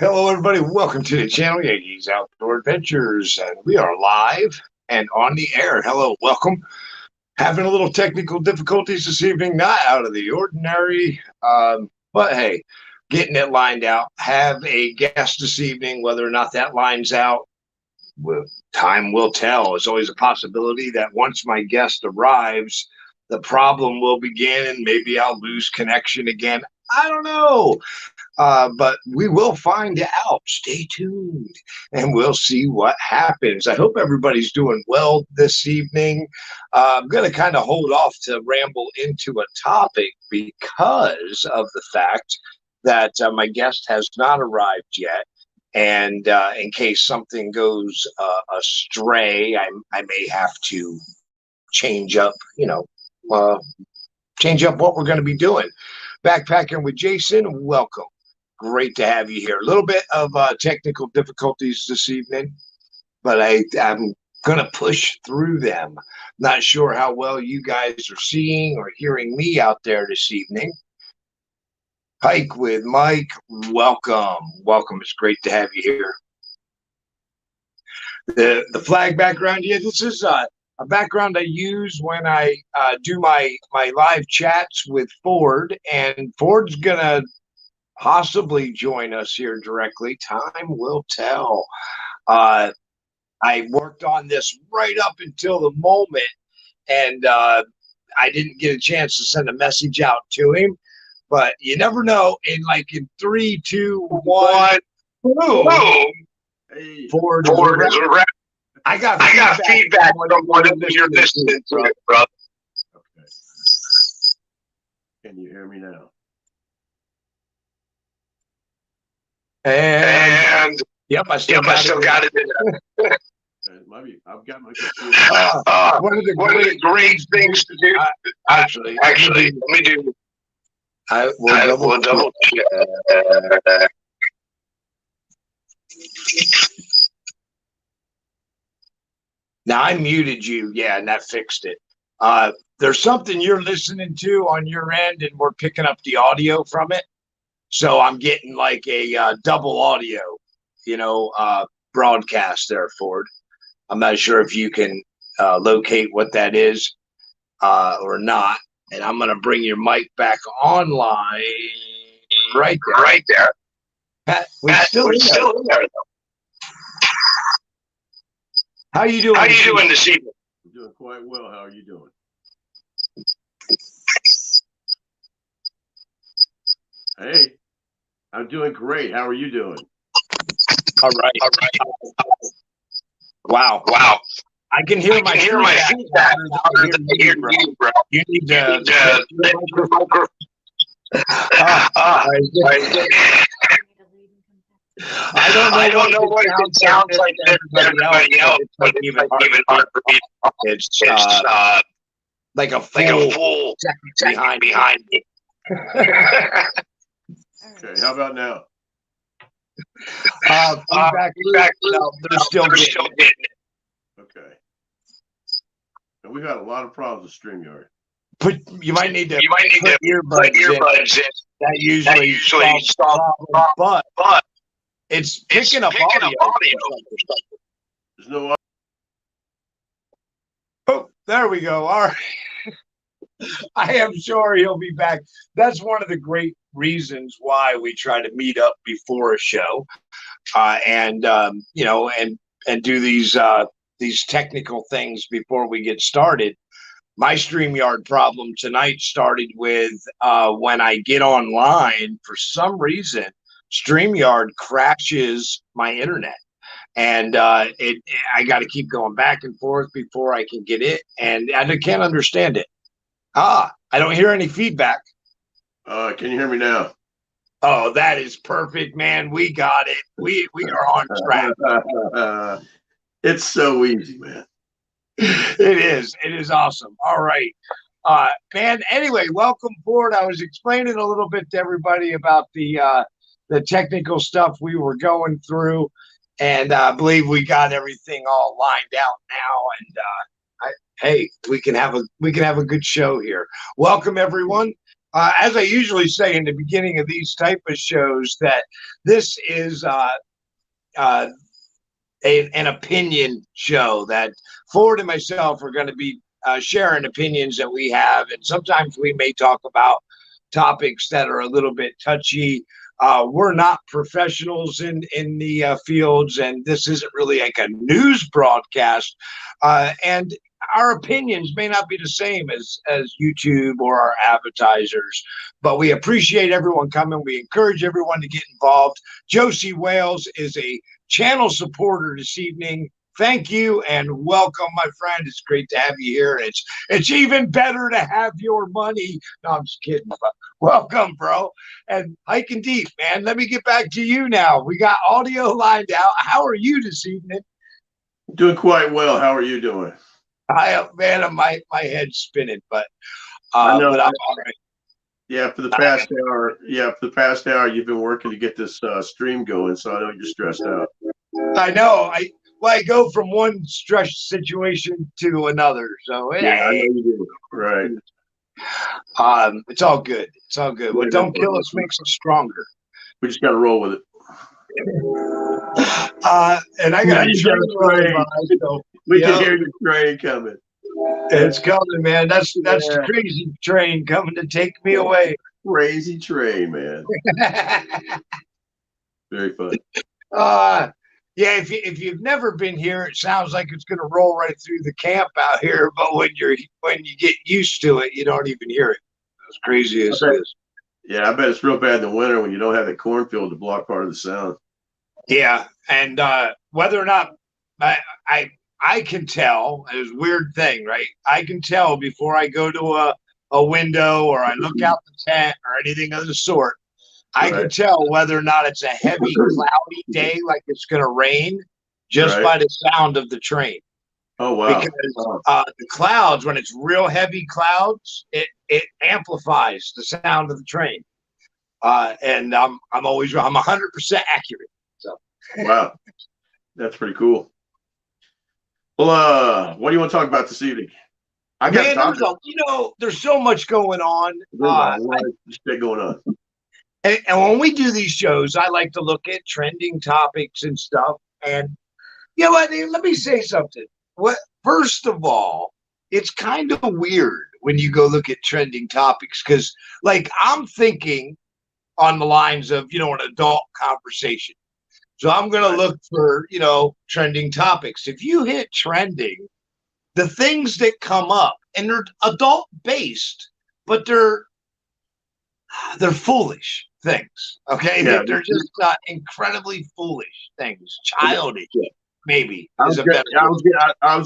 Hello, everybody. Welcome to the channel, Yankee's Outdoor Adventures, and we are live and on the air. Hello, welcome. Having a little technical difficulties this evening, not out of the ordinary, but hey, getting it lined out. Have a guest this evening, whether or not that lines out, time will tell. It's always a possibility that once my guest arrives, the problem will begin, and maybe I'll lose connection again. I don't know. But we will find out. Stay tuned and we'll see what happens. I hope everybody's doing well this evening. I'm going to kind of hold off to ramble into a topic because of the fact that my guest has not arrived yet. And in case something goes astray, I may have to change up, change up what we're going to be doing. Backpacking with Jason, welcome. Great to have you here. A little bit of technical difficulties this evening, but I'm going to push through them. Not sure how well you guys are seeing or hearing me out there this evening. Hike with Mike, welcome. Welcome. It's great to have you here. The flag background, yeah, this is a background I use when I do my live chats with Ford, and Ford's going to possibly join us here directly. Time will tell. I worked on this right up until the moment, and I didn't get a chance to send a message out to him. But you never know. In 3, 2, 1, boom. Hey, Ford is around. I got feedback from one of your listeners, brother. Okay. Can you hear me now? And yep, I still got it in there. I've got my computer. One of the great things to do. Actually, let me do. I will double check. Now I muted you, yeah, and that fixed it. There's something you're listening to on your end, and we're picking up the audio from it. So I'm getting like a double audio, broadcast there, Ford. I'm not sure if you can locate what that is or not. And I'm going to bring your mic back online right there. Pat, we're still in there, though. How you doing this evening? I'm doing quite well. How are you doing? Hey, I'm doing great. How are you doing? All right. Wow. I can hear my feedback. Bro. You need to I don't know what it sounds like to everybody else, but it's even hard for me. It's like a full behind me. Okay, how about now? Feedback. No, they're still getting it. Okay. And we've had a lot of problems with StreamYard. You might need to put earbuds in. That usually solves the problem, but it's picking up audio. There's no audio. Oh, there we go. All right. I am sure he'll be back. That's one of the great reasons why we try to meet up before a show, and do these technical things before we get started. My StreamYard problem tonight started with when I get online, for some reason, StreamYard crashes my internet. And I got to keep going back and forth before I can get it. And I can't understand it. I don't hear any feedback. Can you hear me now? Oh, that is perfect, man. We got it. We are on track. It's so easy, man. It is awesome. All right, man. Anyway, welcome Ford. I was explaining a little bit to everybody about the technical stuff we were going through, and I believe we got everything all lined out now. And hey, we can have a good show here. Welcome everyone. As I usually say in the beginning of these type of shows, that this is an opinion show, that Ford and myself are going to be sharing opinions that we have, and sometimes we may talk about topics that are a little bit touchy. We're not professionals in the fields, and this isn't really like a news broadcast. And our opinions may not be the same as YouTube or our advertisers, but we appreciate everyone coming. We encourage everyone to get involved. Josie Wales is a channel supporter this evening. Thank you and welcome, my friend. It's great to have you here. It's even better to have your money. No, I'm just kidding. But welcome, bro. And hiking deep, man. Let me get back to you now. We got audio lined out. How are you this evening? Doing quite well. How are you doing? Man, my head's spinning, but I know. but I'm all right. Yeah, for the past hour, you've been working to get this stream going, so I know you're stressed out. I know. I go from one stress situation to another. So yeah, I know you do. Right. It's all good. It's all good. What don't kill us makes us stronger. We just got to roll with it. And I got a train. So, we can hear your train coming. It's coming, man. That's the crazy train coming to take me away. Crazy train, man. Very fun. Yeah, if you've never been here, it sounds like it's going to roll right through the camp out here. But when you get used to it, you don't even hear it. As crazy as it is. Yeah, I bet it's real bad in the winter when you don't have that cornfield to block part of the sound. Yeah, and whether or not I can tell, it's a weird thing, right? I can tell before I go to a window or I look out the tent or anything of the sort. I can tell whether or not it's a heavy, cloudy day, like it's going to rain, just by the sound of the train. Oh, wow. Because the clouds, when it's real heavy clouds, it amplifies the sound of the train. And I'm 100% accurate. So. Wow. That's pretty cool. Well, what do you want to talk about this evening? There's so much going on. There's shit going on. And when we do these shows, I like to look at trending topics and stuff. And you know what? Let me say something. First of all, it's kind of weird when you go look at trending topics because, like, I'm thinking on the lines of, an adult conversation. So I'm going to look for, trending topics. If you hit trending, the things that come up, and they're adult based, but they're foolish things. Okay. Yeah, they're just incredibly foolish things. Childish, maybe. I was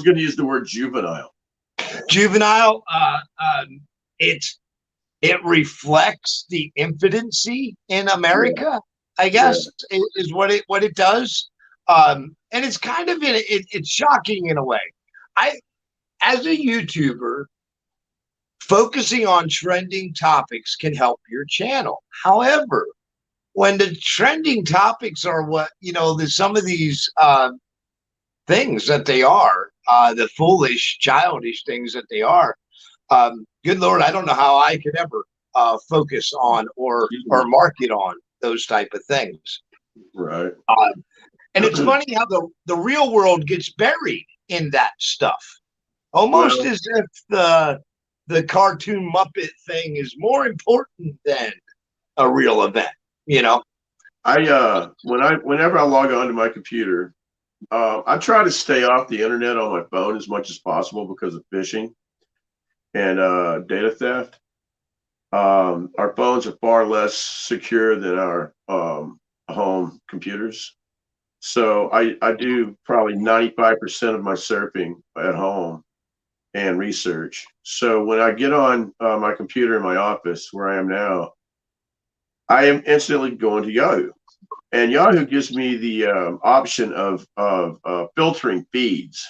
going to use the word juvenile. Juvenile. It reflects the infancy in America, I guess, is what it does. And it's kind of it's shocking in a way. As a YouTuber, focusing on trending topics can help your channel. However, when the trending topics are what, some of these things that they are, the foolish, childish things that they are, good Lord, I don't know how I could ever focus on or market on those type of things. Right. And it's funny how the real world gets buried in that stuff. Almost as if the cartoon Muppet thing is more important than a real event, Whenever I log on to my computer, I try to stay off the internet on my phone as much as possible because of phishing and data theft. Our phones are far less secure than our home computers. So I do probably 95% of my surfing at home and research. So when I get on my computer in my office where I am now, I am instantly going to Yahoo. And Yahoo gives me the option of filtering feeds.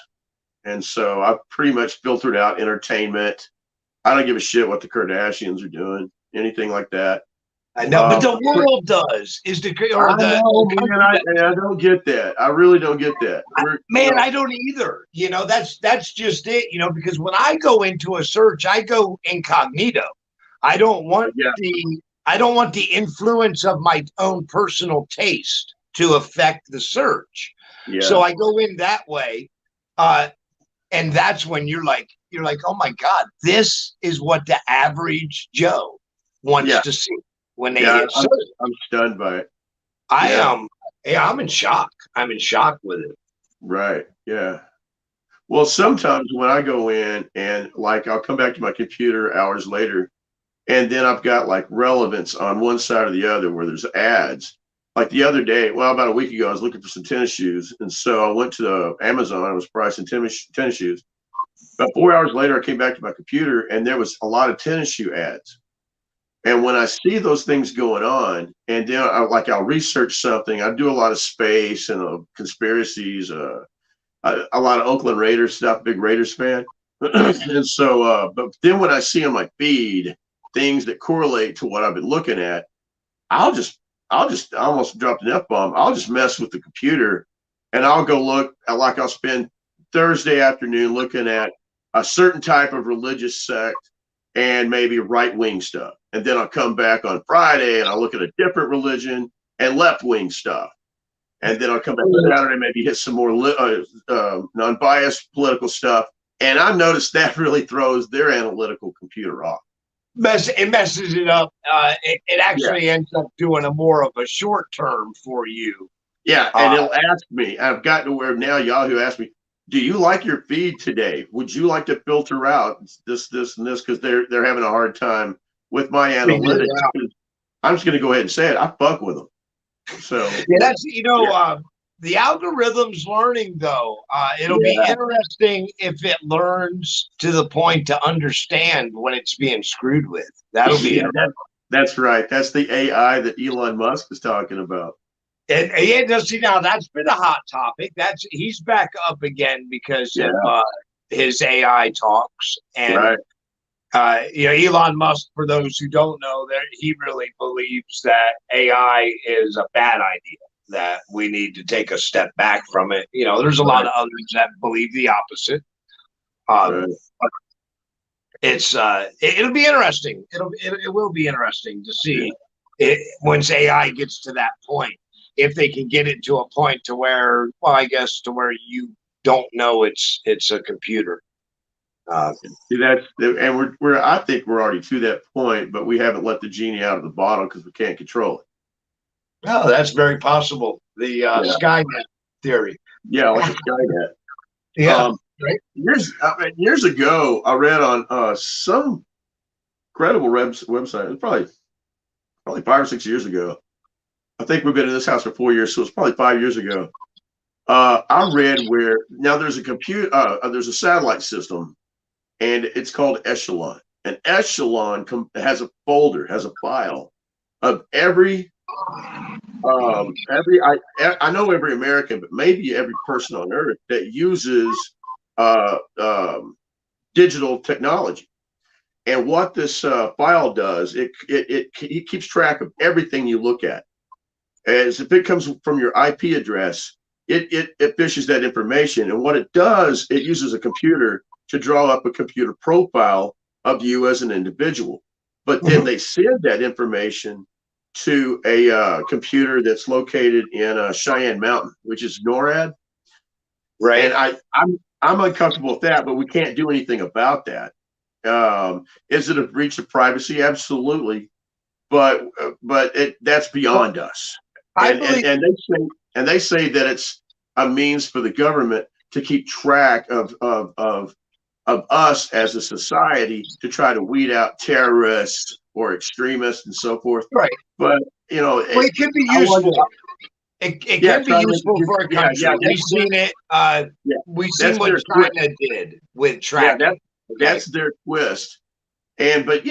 And so I've pretty much filtered out entertainment. I don't give a shit what the Kardashians are doing, anything like that. I know, but the world does. I don't get that. I really don't get that. I don't either. That's just it. Because when I go into a search, I go incognito. I don't want Yeah. the influence of my own personal taste to affect the search. Yeah. So I go in that way. And that's when you're like, oh my God, this is what the average Joe wants to see when they hit search. I'm stunned by it. I am. Yeah, I'm in shock. I'm in shock with it. Right. Yeah. Well, sometimes when I go in and like I'll come back to my computer hours later, and then I've got like relevance on one side or the other where there's ads. Like the other day, well, about a week ago, I was looking for some tennis shoes, and so I went to Amazon. I was pricing tennis shoes. About 4 hours later, I came back to my computer, and there was a lot of tennis shoe ads. And when I see those things going on, and then I'll research something. I do a lot of space and conspiracies, a lot of Oakland Raiders stuff, big Raiders fan. And so, but then when I see on my feed things that correlate to what I've been looking at, I'll just I almost dropped an F-bomb. I'll just mess with the computer and I'll go look at, like, I'll spend Thursday afternoon looking at a certain type of religious sect and maybe right-wing stuff. And then I'll come back on Friday and I'll look at a different religion and left-wing stuff. And then I'll come back on Saturday, maybe hit some more non-biased political stuff. And I noticed that really throws their analytical computer off. It messes it up. It actually ends up doing a more of a short term for you. Yeah, and it'll ask me. I've gotten to where now Yahoo asks me, "Do you like your feed today? Would you like to filter out this, and this?" Because they're having a hard time with my analytics. I'm just going to go ahead and say it. I fuck with them. So yeah, that's the algorithm's learning though. It'll be interesting if it learns to the point to understand when it's being screwed with. That'll be that's right. That's the AI that Elon Musk is talking about. See, now that's been a hot topic. He's back up again because of his AI talks. And Elon Musk, for those who don't know, he really believes that AI is a bad idea, that we need to take a step back from it. There's a lot of others that believe the opposite. It'll be interesting. It will be interesting to see once AI gets to that point, if they can get it to a point to where, to where you don't know it's a computer. See, and we're I think we're already to that point, but we haven't let the genie out of the bottle because we can't control it. Oh, that's very possible. The Skynet theory. Yeah, like a Skynet. Right. Years ago, I read on some credible website. It was probably 5 or 6 years ago. I think we've been in this house for 4 years, so it's probably 5 years ago. I read where now there's a satellite system, and it's called Echelon. And Echelon has a folder, has a file of every I know every American, but maybe every person on earth that uses digital technology. And what this file does, it keeps track of everything you look at. As if it comes from your IP address, it fishes that information. And what it does, it uses a computer to draw up a computer profile of you as an individual. But then they send that information to a computer that's located in Cheyenne Mountain, which is NORAD. Right. And I'm uncomfortable with that, but we can't do anything about that. Is it a breach of privacy? Absolutely. But that's beyond us. And they say that it's a means for the government to keep track of us as a society to try to weed out terrorists or extremists and so forth. Right. But it can be useful. It can be useful for a country. We've seen it. We've seen what China did with tracking. That's their twist. But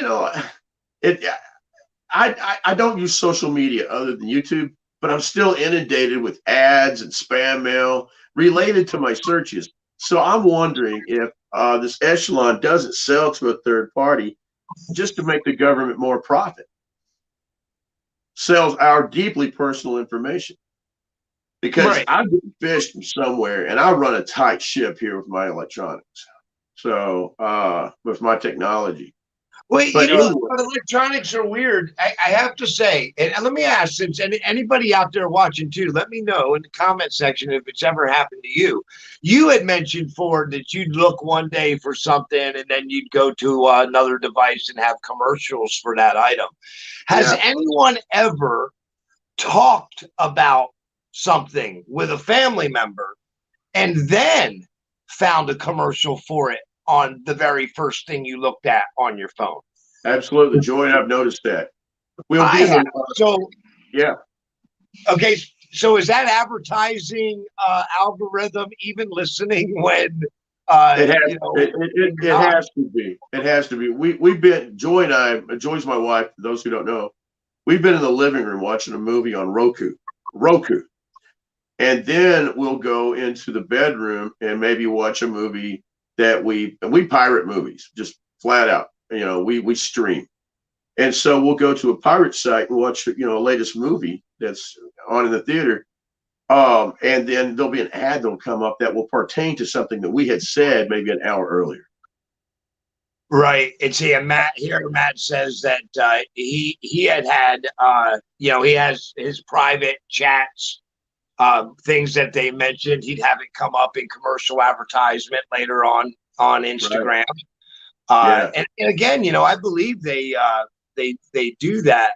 I don't use social media other than YouTube, but I'm still inundated with ads and spam mail related to my searches. So I'm wondering if this Echelon doesn't sell to a third party just to make the government more profit. Sells our deeply personal information. Because I'm getting fished from somewhere, and I run a tight ship here with my electronics. So with my technology. Well, But anyway, but electronics are weird. I have to say, and let me ask, since anybody out there watching too, let me know in the comment section if it's ever happened to you. You had mentioned, Ford, that you'd look one day for something and then you'd go to another device and have commercials for that item. Has anyone ever talked about something with a family member and then found a commercial for it on the very first thing you looked at on your phone? absolutely, Joy, and I've noticed that. We'll be yeah. Okay, so is that advertising algorithm even listening when it has to be. It has to be. We've been, Joy and I, Joy's my wife, for those who don't know, we've been in the living room watching a movie on Roku. And then we'll go into the bedroom and maybe watch a movie that we pirate movies, just flat out. We stream. And so we'll go to a pirate site and watch, a latest movie that's on in the theater. And then there'll be an ad that'll come up that will pertain to something that we had said maybe an hour earlier. Right. It's here. Matt says that he had he has his private chats, things that they mentioned. He'd have it come up in commercial advertisement later on Instagram. Right. And again, I believe they do that.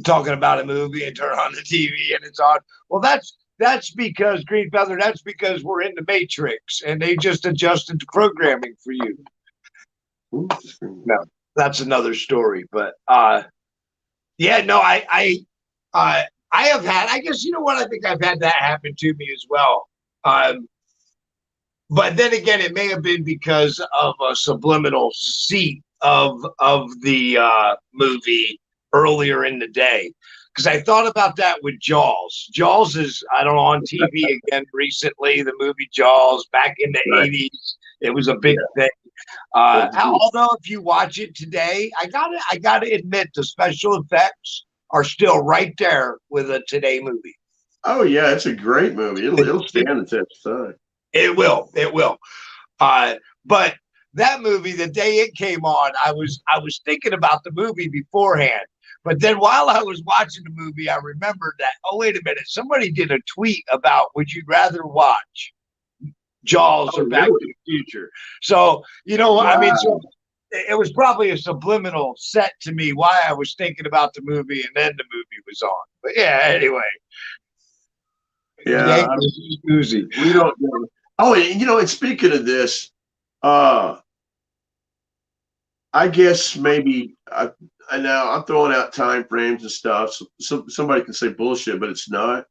Talking about a movie and turn on the TV and it's on. Well, that's because Green Feather. That's because we're in the Matrix and they just adjusted the programming for you. No, that's another story. But I have had. I guess I think I've had that happen to me as well. But then again, it may have been because of a subliminal seat of the movie earlier in the day. Because I thought about that with Jaws. Jaws is, I don't know, on TV again recently, the movie Jaws back in the 80s. It was a big thing. Although if you watch it today, I gotta admit the special effects are still right there with a today movie. Oh yeah, it's a great movie. It'll stand the test of time. It will. But that movie, the day it came on, I was thinking about the movie beforehand. But then while I was watching the movie, I remembered that, oh, wait a minute, somebody did a tweet about, would you rather watch Jaws or Back to the Future? So, I mean, so it was probably a subliminal set to me why I was thinking about the movie and then the movie was on. But yeah, anyway. Yeah. We don't know. Oh, and speaking of this, I guess maybe now I'm throwing out time frames and stuff. So somebody can say bullshit, but it's not.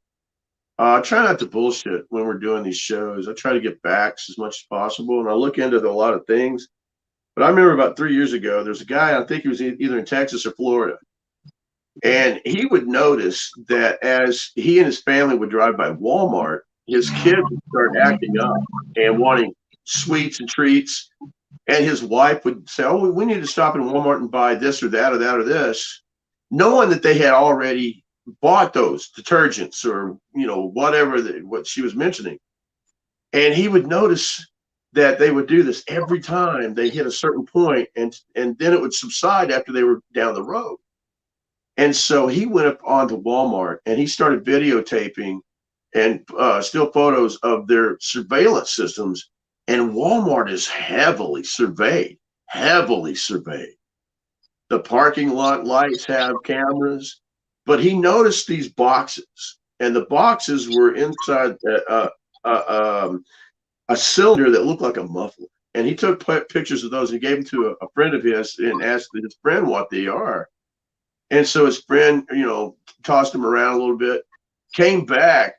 I try not to bullshit when we're doing these shows. I try to get backs as much as possible, and I look into a lot of things. But I remember about 3 years ago, there's a guy, I think he was either in Texas or Florida, and he would notice that as he and his family would drive by Walmart, his kids would start acting up and wanting sweets and treats. And his wife would say, oh, we need to stop in Walmart and buy this or that or that or this, knowing that they had already bought those detergents or, whatever what she was mentioning. And he would notice that they would do this every time they hit a certain point, and then it would subside after they were down the road. And so he went up onto Walmart and he started videotaping and still photos of their surveillance systems. And Walmart is heavily surveyed. The parking lot lights have cameras, but he noticed these boxes, and the boxes were inside a cylinder that looked like a muffler. And he took pictures of those and gave them to a friend of his and asked his friend what they are. And so his friend, tossed them around a little bit, came back,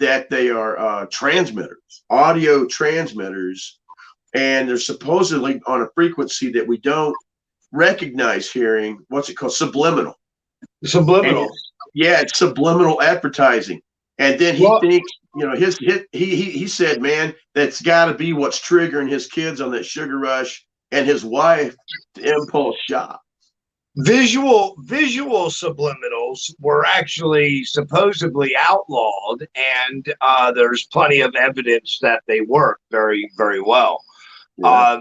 that they are transmitters, audio transmitters, and they're supposedly on a frequency that we don't recognize hearing. What's it called? Subliminal. It's subliminal advertising. And then he thinks, he said, man, that's got to be what's triggering his kids on that sugar rush and his wife to impulse shop. Visual subliminals were actually supposedly outlawed, and there's plenty of evidence that they work very, very well. Yeah.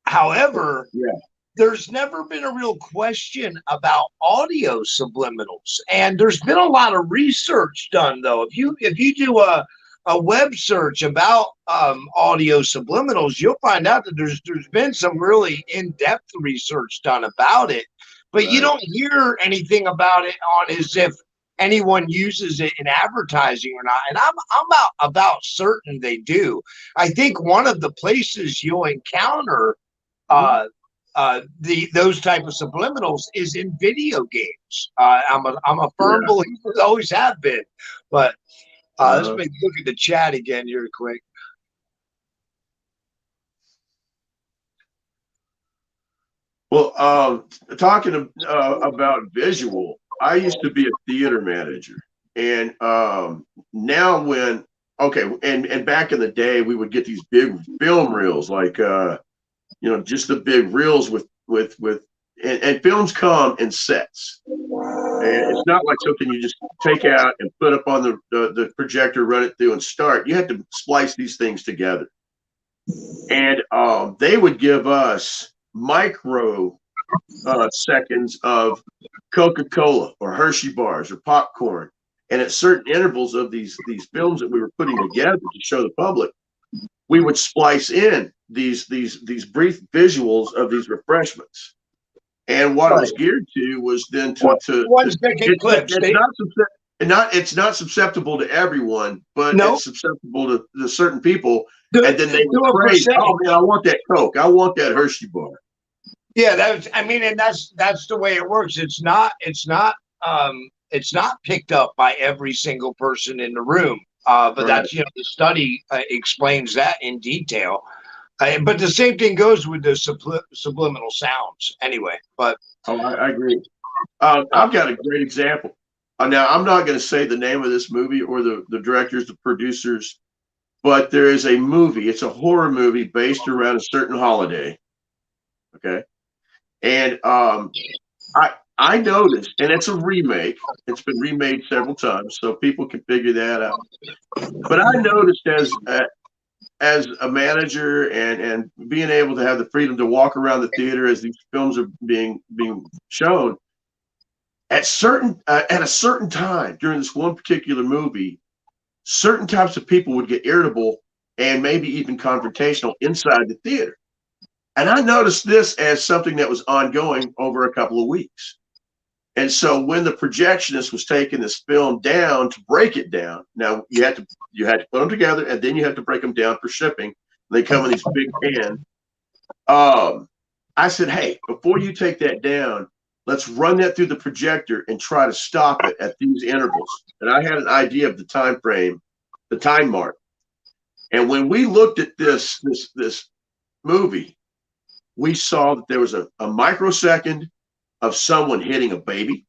However, yeah. There's never been a real question about audio subliminals, and there's been a lot of research done. Though, if you do a web search about audio subliminals, you'll find out that there's been some really in-depth research done about it, but you don't hear anything about it on as if anyone uses it in advertising or not. And I'm about certain they do. I think one of the places you'll encounter those type of subliminals is in video games. I'm a firm believer, always have been. But let's look at the chat again here quick. Well, talking about visual, I used to be a theater manager, and now and back in the day, we would get these big film reels, like just the big reels and films come in sets, and it's not like something you just take out and put up on the projector, run it through, and start. You have to splice these things together, and they would give us micro seconds of Coca-Cola or Hershey bars or popcorn, and at certain intervals of these films that we were putting together to show the public, we would splice in these brief visuals of these refreshments. And what it was geared to was then it's not susceptible to everyone, but it's susceptible to certain people. And then they would praise, oh man, I want that Coke, I want that Hershey bar. Yeah, and that's the way it works. It's not picked up by every single person in the room. But that's, the study explains that in detail. But the same thing goes with the subliminal sounds anyway. But I agree. I've got a great example. Now, I'm not going to say the name of this movie or the directors, the producers, but there is a movie. It's a horror movie based around a certain holiday. Okay. And I noticed, and it's a remake. It's been remade several times, so people can figure that out. But I noticed as a manager and being able to have the freedom to walk around the theater as these films are being shown, at a certain time during this one particular movie, certain types of people would get irritable and maybe even confrontational inside the theater. And I noticed this as something that was ongoing over a couple of weeks. And so when the projectionist was taking this film down to break it down, now you had to put them together and then you had to break them down for shipping. They come in these big cans. I said, hey, before you take that down, let's run that through the projector and try to stop it at these intervals. And I had an idea of the time frame, the time mark. And when we looked at this movie, we saw that there was a microsecond of someone hitting a baby.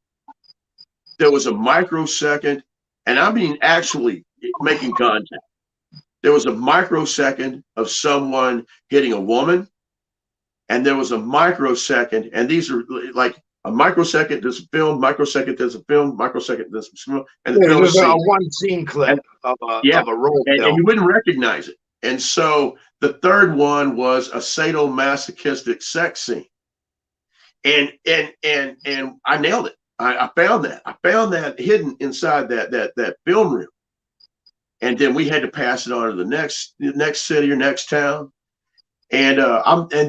There was a microsecond, and I mean actually making contact. There was a microsecond of someone hitting a woman, and there was a microsecond, and these are like a microsecond does a film, microsecond does a film, microsecond does a film, and the film is a one scene clip of a roll film. And you wouldn't recognize it. And so the third one was a sadomasochistic sex scene. And I nailed it. I found that hidden inside that film reel. And then we had to pass it on to the next city or next town. And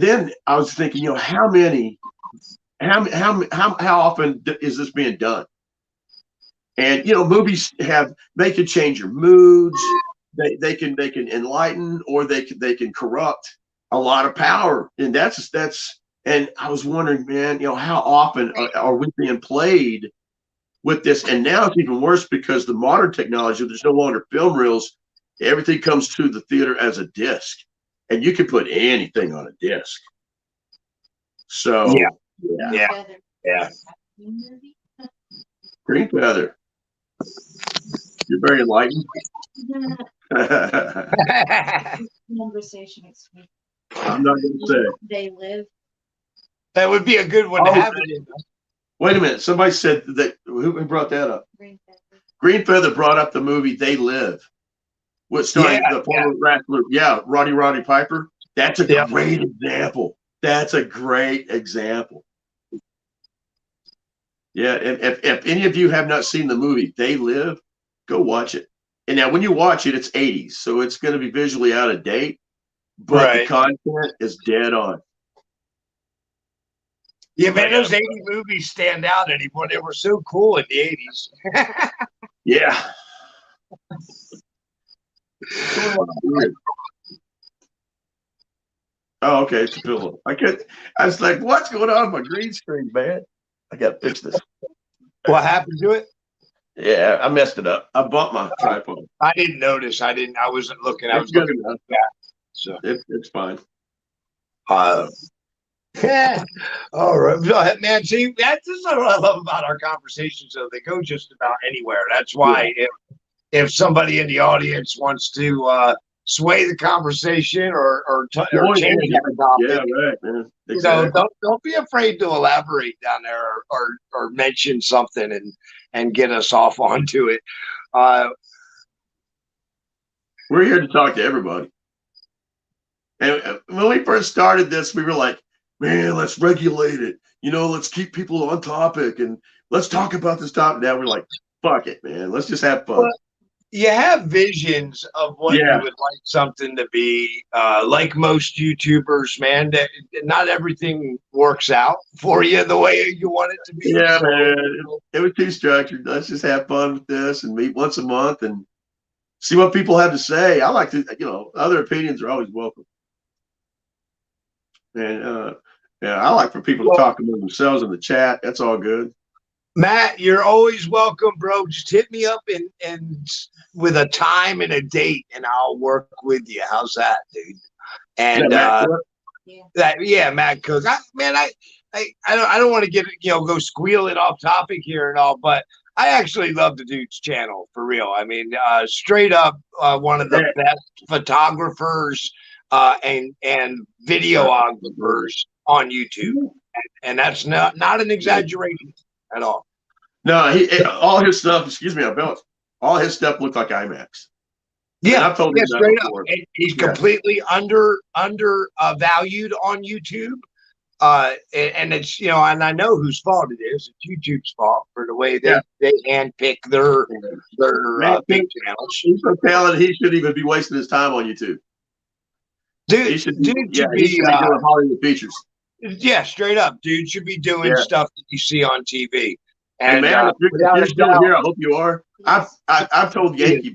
then I was thinking, how often is this being done? And movies they can change your moods. They can enlighten, or they can corrupt a lot of power. And that's and I was wondering, man, how often are we being played with this? And now it's even worse because the modern technology, there's no longer film reels. Everything comes to the theater as a disc, and you can put anything on a disc. So yeah. Green Feather. You're very enlightened. Conversation. I'm not going to say. They live. That would be a good one to have it in. Wait a minute. Somebody said that. Who brought that up? Green Feather brought up the movie They Live, which starring the former wrestler, Roddy Piper. That's a great example. That's a great example. Yeah, if any of you have not seen the movie They Live, go watch it. And now when you watch it, it's 80s, so it's going to be visually out of date, but the content is dead on. Yeah, man, those 80 movies stand out anymore. They were so cool in the 80s. Yeah. Oh, okay, it's a pillow. I was like, what's going on with my green screen, man? I got to fix this. What happened to it? Yeah, I messed it up. I bumped my tripod. I didn't notice. I wasn't looking. I was good looking enough. at that. So it's fine. Yeah. All right, man. See, that's what I love about our conversations. Though they go just about anywhere. That's why if somebody in the audience wants to sway the conversation or change the topic, yeah, right, man. Exactly. You know, don't be afraid to elaborate down there or mention something and get us off onto it. We're here to talk to everybody. And when we first started this, we were like, man, let's regulate it. You know, let's keep people on topic and let's talk about this topic. Now we're like, fuck it, man. Let's just have fun. Well, you have visions of what you would like something to be. Like most YouTubers, man, that not everything works out for you the way you want it to be. Yeah, so, man. It was too structured. Let's just have fun with this and meet once a month and see what people have to say. I like to, other opinions are always welcome. And I like for people to talk among themselves in the chat. That's all good. Matt, you're always welcome, bro. Just hit me up and with a time and a date, and I'll work with you. How's that, dude? And Matt Cook. I don't want to get go squealing off topic here and all, but I actually love the dude's channel for real. I mean, straight up, one of the best photographers and videographers on YouTube, and that's not an exaggeration at all. No, all his stuff. Excuse me, I belched. All his stuff looked like IMAX. Yeah, I've told him straight up. He's completely undervalued on YouTube. And it's and I know whose fault it is. It's YouTube's fault for the way they handpick their big channels. He's so talented. He shouldn't even be wasting his time on YouTube. Dude, he should be doing Hollywood features. Yeah, straight up, dude should be doing stuff that you see on TV. And man, if you're still here, I hope you are. I've told Yankee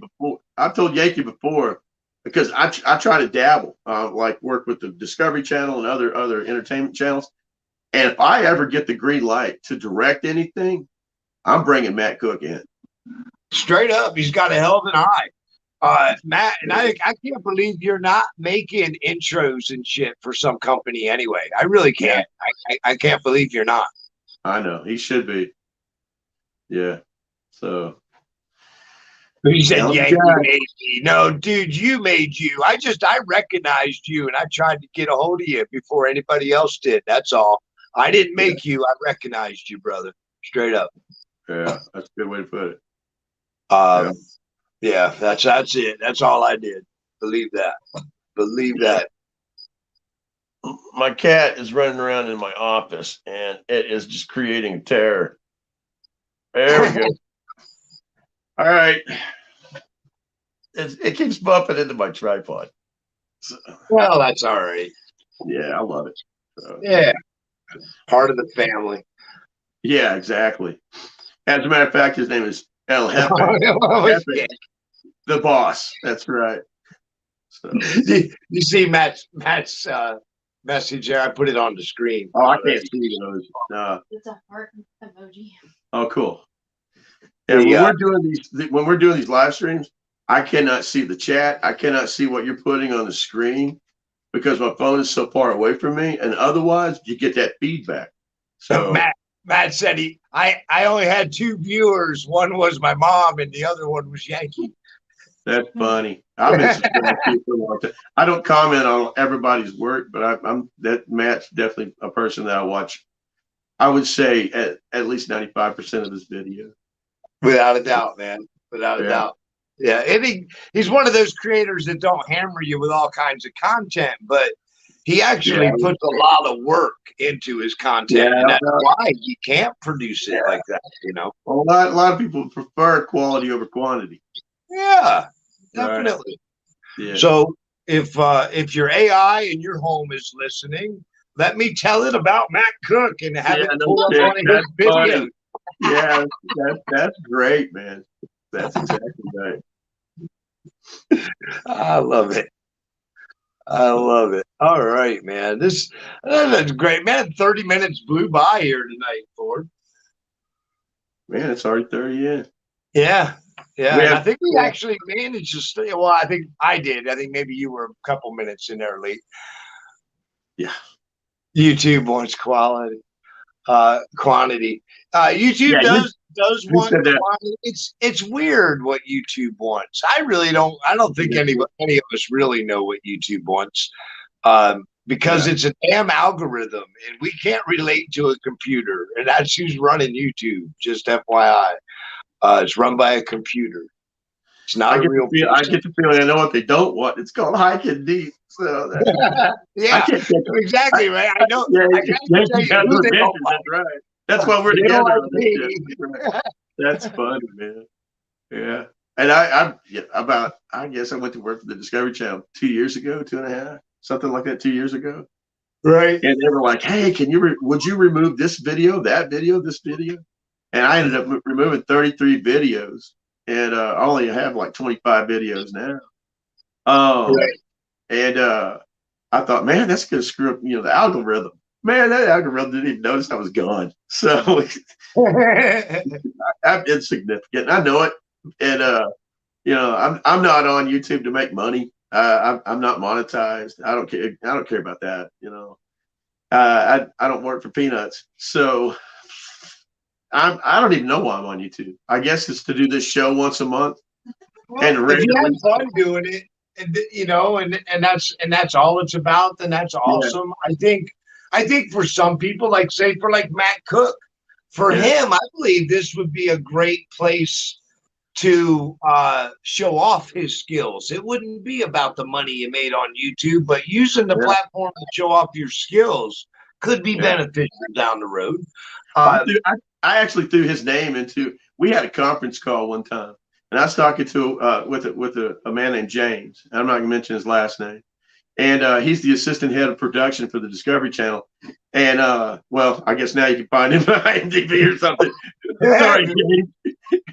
before. Because I try to dabble, like work with the Discovery Channel and other entertainment channels. And if I ever get the green light to direct anything, I'm bringing Matt Cook in. Straight up, he's got a hell of an eye. Matt, and I can't believe you're not making intros and shit for some company anyway. I really can't. I can't believe you're not. I know. He should be. Yeah. So. He said Yankee made me. No, dude, you made you. I recognized you and I tried to get a hold of you before anybody else did. That's all. I didn't make you. I recognized you, brother. Straight up. Yeah, that's a good way to put it. Yeah, that's it. That's all I did. Believe that. Believe that. My cat is running around in my office and it is just creating terror. There we go. All right. It keeps bumping into my tripod. So, well, that's all right. Yeah, I love it. So. Yeah. Part of the family. Yeah, exactly. As a matter of fact, his name is El Jefe. The boss. That's right. So. You see Matt's message there? I put it on the screen. Oh, I can't see those. No. It's a heart emoji. Oh, cool. And when we're doing these live streams, I cannot see the chat. I cannot see what you're putting on the screen because my phone is so far away from me. And otherwise, you get that feedback. So Matt said I only had 2 viewers. One was my mom, and the other one was Yankee. That's funny. I've been subscribed to you for a long time. I don't comment on everybody's work, but Matt's definitely a person that I watch. I would say at least 95% of his video. Without a doubt, man. Without a doubt. Yeah. And he's one of those creators that don't hammer you with all kinds of content, but he actually puts a lot of work into his content, and that's why he can't produce it like that. Well, a lot of people prefer quality over quantity. Yeah, definitely. Right. Yeah. So if your AI in your home is listening, let me tell it about Matt Cook and have it pull up one of his videos. Yeah, that's great, man. That's exactly right. I love it. I love it. All right, man. That's great, man. 30 minutes blew by here tonight, Ford. Man, it's already 30 in. Yeah. And I think we actually managed to stay. Well, I think I did. I think maybe you were a couple minutes in there late. Yeah. YouTube wants quantity. YouTube does want quantity. It's weird what YouTube wants. I don't think any of us really know what YouTube wants. Because it's a damn algorithm and we can't relate to a computer, and that's who's running YouTube. Just FYI, it's run by a computer. It's not a real person. I get the feeling I know what they don't want. It's called hike and deep. So exactly right. I know. That's right. That's why we're together. That's funny, man. Yeah. And I guess I went to work for the Discovery Channel 2 years ago, 2.5, something like that, 2 years ago. Right. And they were like, "Hey, would you remove this video, that video, this video?" And I ended up removing 33 videos, and I only have like 25 videos now. And I thought, man, that's gonna screw up, the algorithm. Man, that algorithm didn't even notice I was gone. So I'm insignificant. I know it, and I'm not on YouTube to make money. I'm not monetized. I don't care. I don't care about that. I don't work for peanuts. So I don't even know why I'm on YouTube. I guess it's to do this show once a month. Well, and if you have fun doing it, and that's all it's about, then that's awesome. Yeah. I think for some people, like Matt Cook, for him, I believe this would be a great place to show off his skills. It wouldn't be about the money you made on YouTube, but using the platform to show off your skills could be beneficial down the road. I actually threw his name into. We had a conference call one time, and I was talking to with a man named James. I'm not going to mention his last name, and he's the assistant head of production for the Discovery Channel. And well, I guess now you can find him on IMDb or something. Sorry, James.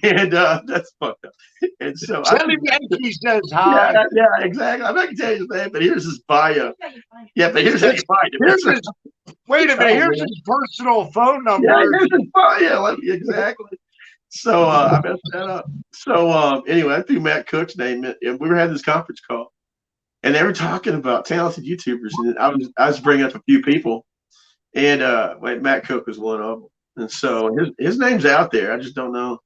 And that's fucked up. And so Yankee says hi. Yeah, exactly. I'm not gonna tell you his name, but here's his bio. Yeah, but here's his bio. Wait a minute. Here's his personal phone number. Yeah, here's his bio. Yeah, exactly. So I messed that up. So anyway, I threw Matt Cook's name in, and we were having this conference call, and they were talking about talented YouTubers, and I was bringing up a few people, and Matt Cook was one of them, and so his name's out there. I just don't know.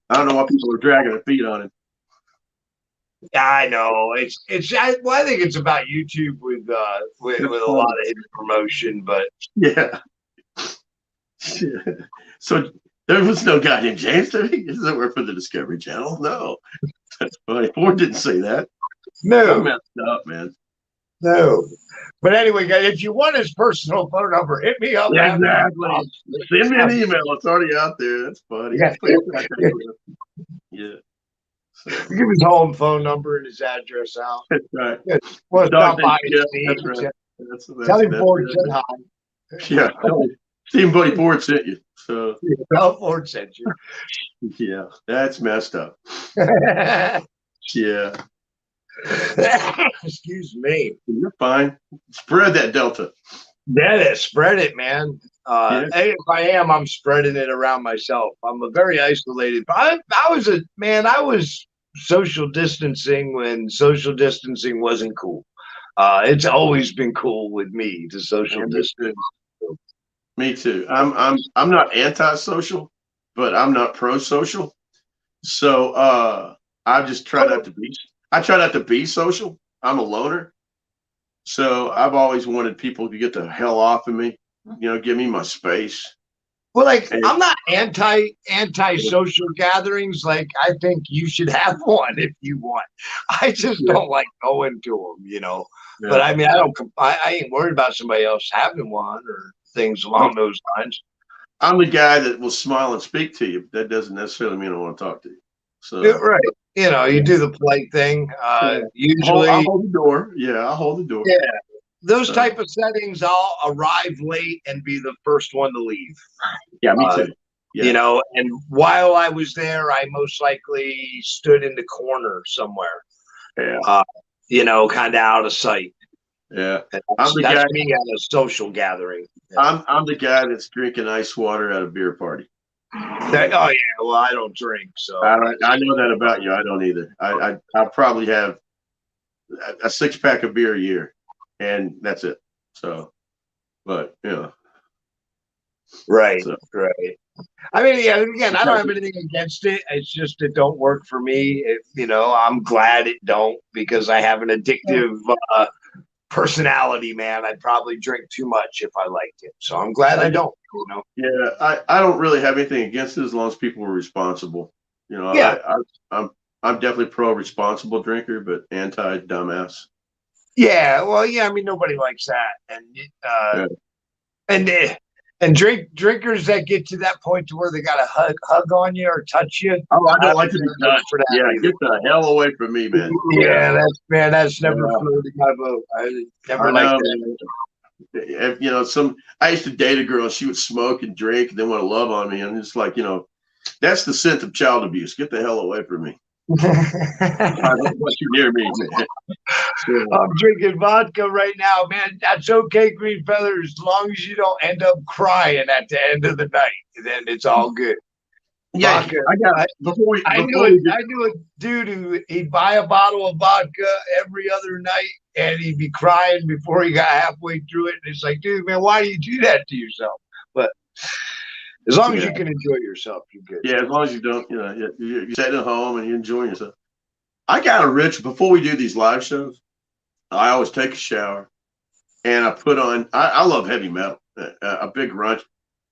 I don't know why people are dragging their feet on it. I know I think it's about YouTube with a lot of hidden promotion, but yeah. So there was no guy named James. He doesn't work for the Discovery Channel. No, that's funny. Ford didn't say that. No, I messed up, man. No, but anyway, guys, if you want his personal phone number, hit me up. Yeah, exactly. Send me an email. It's already out there. That's funny. Yeah. So. Give his home phone number and his address out. That's right. Well, stop by his that's right. Tell him Ford said hi. Yeah. Stephen Buddy Ford sent you. So tell Ford sent you. Yeah, that's messed up. Yeah. Excuse me. You're fine. Spread that Delta. Yeah, spread it, man. Hey, if I am, I'm spreading it around myself. I'm a very isolated. I was social distancing when social distancing wasn't cool. It's always been cool with me to social distance. Me too. I'm not antisocial, but I'm not pro-social. So I just try not to be. I try not to be social. I'm a loner. So I've always wanted people to get the hell off of me, give me my space. Well, like And, I'm not anti-social gatherings. Like I think you should have one if you want. I just yeah, don't like going to them, you know. But yeah. I mean, I ain't worried about somebody else having one or things I'm, along those lines. I'm the guy that will smile and speak to you, but that doesn't necessarily mean I want to talk to you. Yeah, So, right. You know, you yeah, do the polite thing. yeah. I'll Usually, hold the door. Yeah, I'll hold the door. yeah, those So, type of settings, I'll arrive late and be the first one to leave. yeah, me Uh, too. you Yeah, know, and while I was there, I most likely stood in the corner somewhere. yeah, Uh, you know, kind of out of sight. yeah. And I'm the that's guy. me at a social gathering. Yeah. I'm the guy that's drinking ice water at a beer party. Oh yeah, well I don't drink, so I know that about you. I don't either. I probably have a 6-pack of beer a year, and that's it. So, but right, so right. I mean, yeah, again, I don't have anything against it. It's just it don't work for me. You know, I'm glad it don't because I have an addictive personality, man. I'd probably drink too much if I liked it. So I'm glad I don't. You know. yeah, I don't really have anything against it as long as people are responsible. Yeah, I'm definitely pro responsible drinker, but anti dumbass. yeah. Well, yeah. I mean, nobody likes that, Yeah. and drinkers that get to that point to where they got to hug on you or touch you. Oh, I I don't don't like to be care touched. for that Yeah, either. get the hell away from me, man. Yeah, that's never Yeah. floated my boat. I never I liked know, that. man. I used to date a girl and she would smoke and drink and then want to love on me. And it's like, that's the scent of child abuse. Get the hell away from me. I don't want you near me, man. So, I'm drinking vodka right now, man. That's okay, Green Feather, as long as you don't end up crying at the end of the night. Then it's all good. yeah, Vodka. I got I before we get, knew a dude who he'd buy a bottle of vodka every other night and he'd be crying before he got halfway through it. And it's like, dude, man, why do you do that to yourself? But as long as yeah, you can enjoy yourself, you're good. yeah, as long as you don't, you're sitting at home and you're enjoying yourself. I got a rich before we do these live shows. I always take a shower and I put on. I love heavy metal, a big grunge.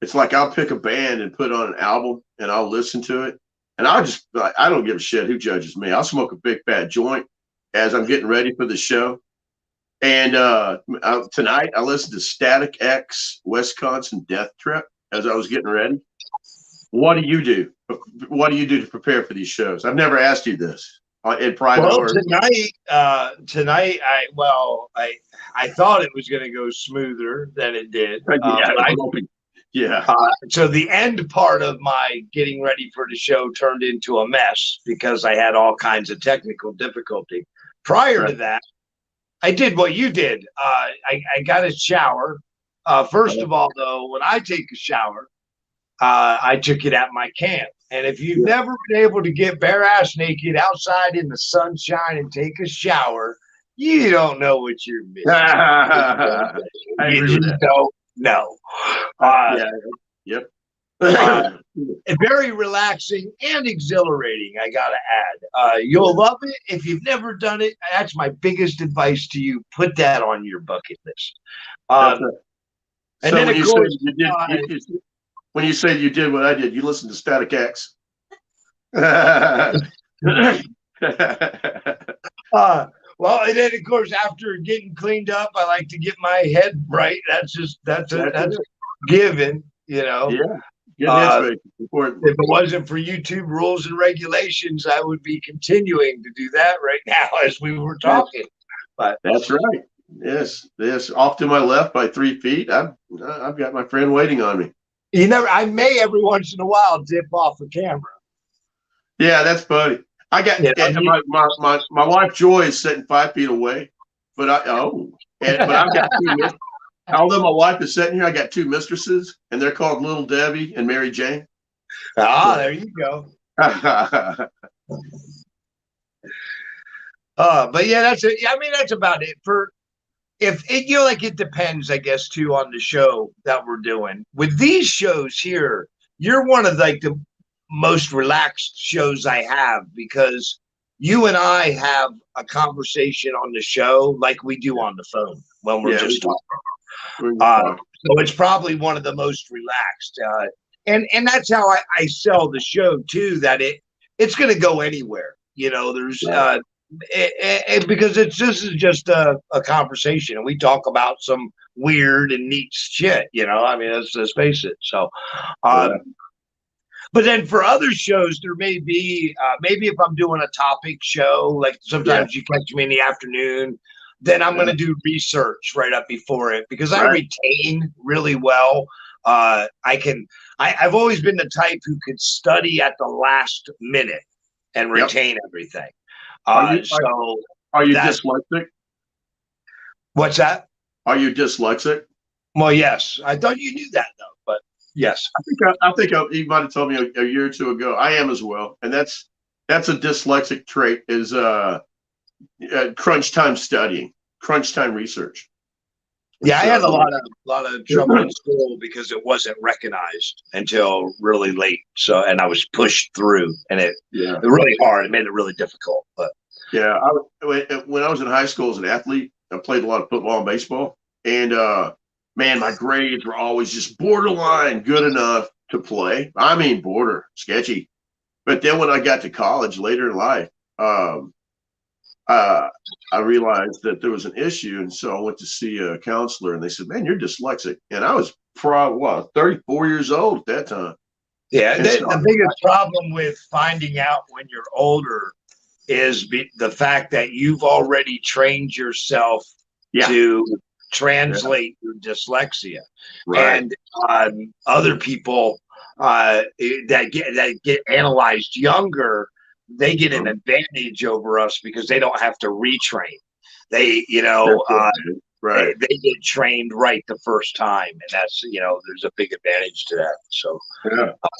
It's like I'll pick a band and put on an album and I'll listen to it, and I don't give a shit who judges me. I'll smoke a big fat joint as I'm getting ready for the show. And tonight I listened to Static X Wisconsin Death Trip as I was getting ready. What do you do? What do you do to prepare for these shows? I've never asked you this in private. Well, Or tonight, I thought it was going to go smoother than it did. Yeah. So the end part of my getting ready for the show turned into a mess because I had all kinds of technical difficulty. Prior to that, I did what you did. I got a shower. First of all, though, when I take a shower, I took it at my camp. And if you've never been able to get bare ass naked outside in the sunshine and take a shower, you don't know what you're missing. I agree with that. Don't know. Yep. Very relaxing and exhilarating, I gotta add. You'll love it. If you've never done it, that's my biggest advice to you. Put that on your bucket list. And then, when of you course, said you did, when you said you did what I did, you listened to Static X. well, and then of course, after getting cleaned up, I like to get my head right. That's given, you know. Yeah. Important. If it wasn't for YouTube rules and regulations, I would be continuing to do that right now as we were talking. But that's right. Yes. Off to my left by 3 feet. I've got my friend waiting on me. I may every once in a while dip off the camera. Yeah, that's funny. I got my wife Joy is sitting 5 feet away, but I've got two. Although my wife is sitting here, I got two mistresses, and they're called Little Debbie and Mary Jane. There you go. But yeah, that's it. I mean, that's about it. It depends, I guess, too, on the show that we're doing. With these shows here, you're one of the most relaxed shows I have because you and I have a conversation on the show like we do on the phone when we're just talking. So it's probably one of the most relaxed. and that's how I sell the show too, that it's going to go anywhere. You know, there's because this is just a conversation, and we talk about some weird and neat shit. You know, I mean, let's face it. So, but then for other shows, there may be maybe if I'm doing a topic show, like sometimes you catch me in the afternoon, then I'm going to do research right up before it because I retain really well. I've always been the type who could study at the last minute and retain everything. Are you dyslexic? What's that? Are you dyslexic? Well, yes. I thought you knew that though, but yes. I think you might have told me a year or two ago. I am as well, and that's a dyslexic trait is crunch time studying, crunch time research. Yeah, I had a lot of trouble in school because it wasn't recognized until really late. So, and I was pushed through, and it really hard. It made it really difficult. But yeah, when I was in high school as an athlete, I played a lot of football and baseball, and man, my grades were always just borderline good enough to play. I mean, border sketchy. But then when I got to college later in life, I realized that there was an issue, and so I went to see a counselor, and they said, "Man, you're dyslexic." And I was probably 34 years old at that time. Yeah, the biggest problem with finding out when you're older is the fact that you've already trained yourself to translate your dyslexia, and other people that get analyzed younger, they get an advantage over us because they don't have to retrain. They, they get trained right the first time, and that's there's a big advantage to that. So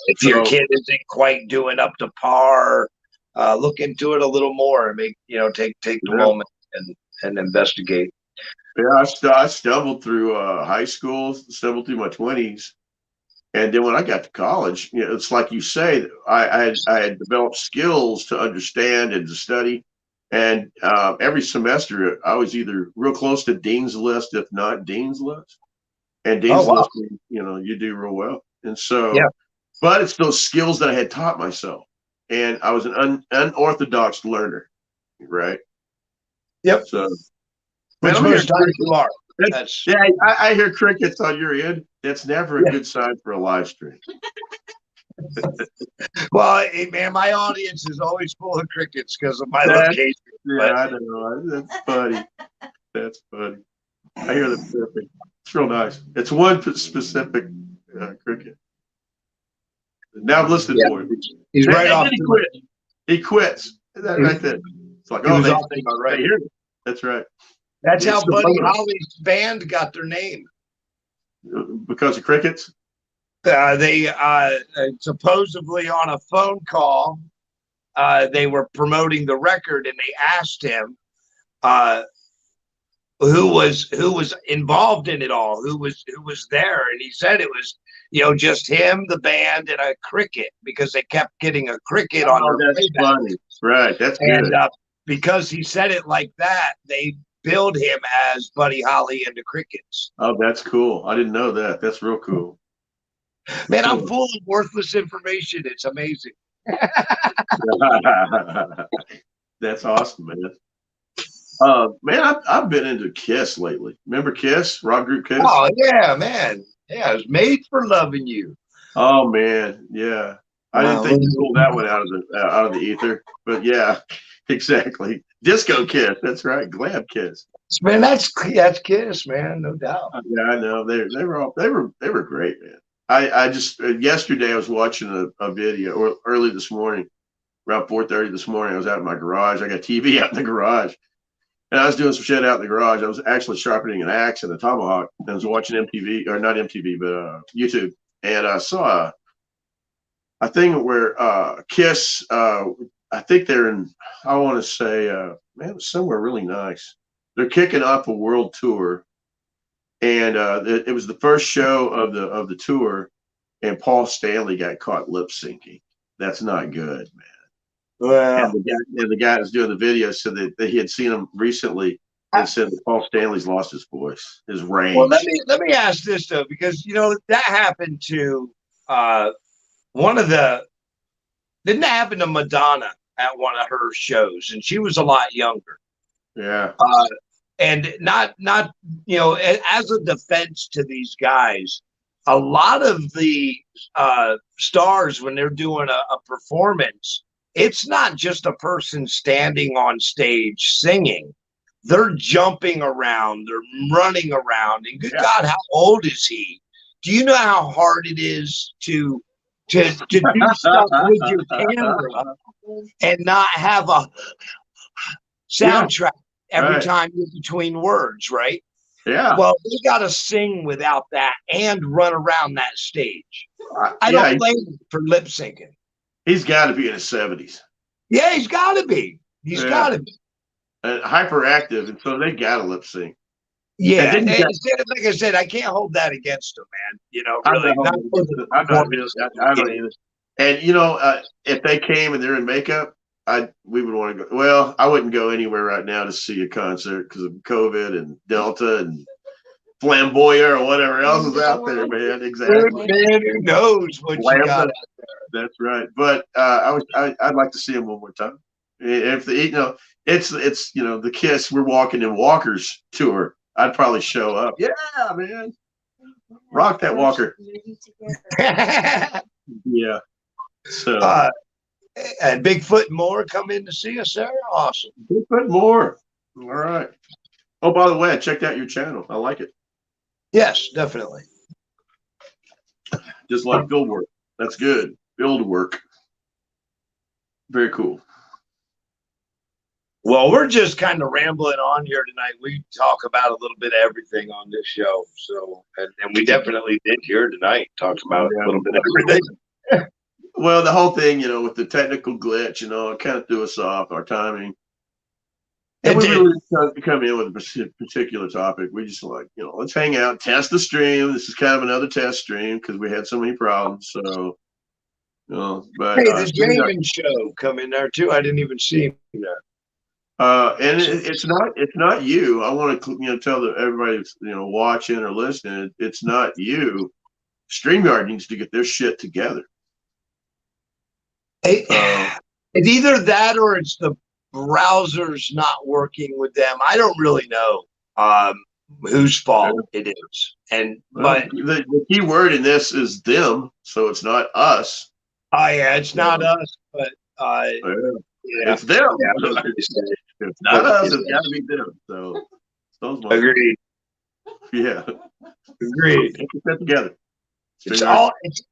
if your kid isn't quite doing up to par, look into it a little more and make take the moment and investigate. Yeah, I stumbled through high school, stumbled through my 20s. And then when I got to college, it's like you say, I had developed skills to understand and to study. And every semester, I was either real close to Dean's List, if not Dean's List. And Dean's List, you do real well. And so, but it's those skills that I had taught myself. And I was an unorthodox learner, right? Yep. So, which most times you are. I hear crickets on your end. That's never a good sign for a live stream. Well, hey, man, my audience is always full of crickets because of my location. Yeah, I know. That's funny. That's funny. I hear them chirping. It's real nice. It's one specific cricket. Now I'm listening for him. He's right off. He quits. Right there. It's like, they hear me. That's right. That's how Buddy Holly's band got their name. Because of crickets? They supposedly on a phone call, they were promoting the record, and they asked him who was involved in it all, who was there, and he said it was just him, the band, and a cricket, because they kept getting a cricket on their that's funny. Right, that's good. And because he said it like that, they billed him as Buddy Holly and the Crickets. Oh, that's cool. I didn't know that. That's real cool. Man, I'm full of worthless information. It's amazing. That's awesome, man. Man, I've been into Kiss lately. Remember Kiss? Rock group Kiss? Oh, yeah, man. Yeah, it was Made for Loving You. Oh, man. Yeah. I didn't think you pulled that one out of the ether. But yeah, exactly. Disco Kiss. That's right. Glam Kiss. Man, that's Kiss, man. No doubt. Yeah, I know. They were great, man. I just yesterday I was watching a video, or early this morning, around 4:30 this morning. I was out in my garage. I got TV out in the garage, and I was doing some shit out in the garage. I was actually sharpening an axe and a tomahawk. And I was watching MTV, or not MTV, but YouTube, and I saw a thing where Kiss. I think they're in. I want to say, man, it was somewhere really nice. They're kicking off a world tour. And it was the first show of the tour, and Paul Stanley got caught lip syncing. That's not good, man. Well, and the guy that was doing the video said that he had seen him recently and said that Paul Stanley's lost his voice, his range. Well, let me ask this though, because that happened to one of the didn't happen to Madonna at one of her shows, and she was a lot younger. Yeah. And not as a defense to these guys, a lot of the stars, when they're doing a performance, it's not just a person standing on stage singing. They're jumping around, they're running around, and good God, how old is he? Do you know how hard it is to do stuff with your camera and not have a soundtrack every time you're between words, right? Yeah. Well, they got to sing without that and run around that stage. I don't blame him for lip syncing. He's got to be in his 70s. Yeah, he's got to be. He's got to be. Hyperactive, and so they got to lip sync. Yeah, and like I said, I can't hold that against him, man. You know, really. I don't either. And if they came and they're in makeup, we would want to go. Well, I wouldn't go anywhere right now to see a concert because of COVID and Delta and Flamboyant or whatever else is out there, man. Exactly. Man, who knows what you got out there? That's right. But I'd like to see him one more time. If it's the Kiss "We're Walking in Walkers" tour, I'd probably show up. Yeah, man, rock that walker. Yeah. So. And Bigfoot and more come in to see us there. Awesome. Bigfoot and more. All right. Oh, by the way, I checked out your channel. I like it. Yes, definitely. Just like build work. That's good. Build work. Very cool. Well, we're just kind of rambling on here tonight. We talk about a little bit of everything on this show. So, and we definitely did here tonight. Talk about a little bit of everything. Well, the whole thing, with the technical glitch, it kind of threw us off our timing. And we really come in with a particular topic. We just let's hang out, test the stream. This is kind of another test stream because we had so many problems. So, but hey, the Jamin show come in there too. I didn't even see him there. And it's not you. I want to tell everybody that's watching or listening. It's not you. StreamYard needs to get their shit together. It's either that or it's the browser's not working with them. I don't really know whose fault it is. But the key word in this is them, so it's not us. Oh yeah, it's not us, but it's them. Yeah, it's not us. It's got to be them. So those ones. Agreed. Yeah. Agreed. Get that together. It's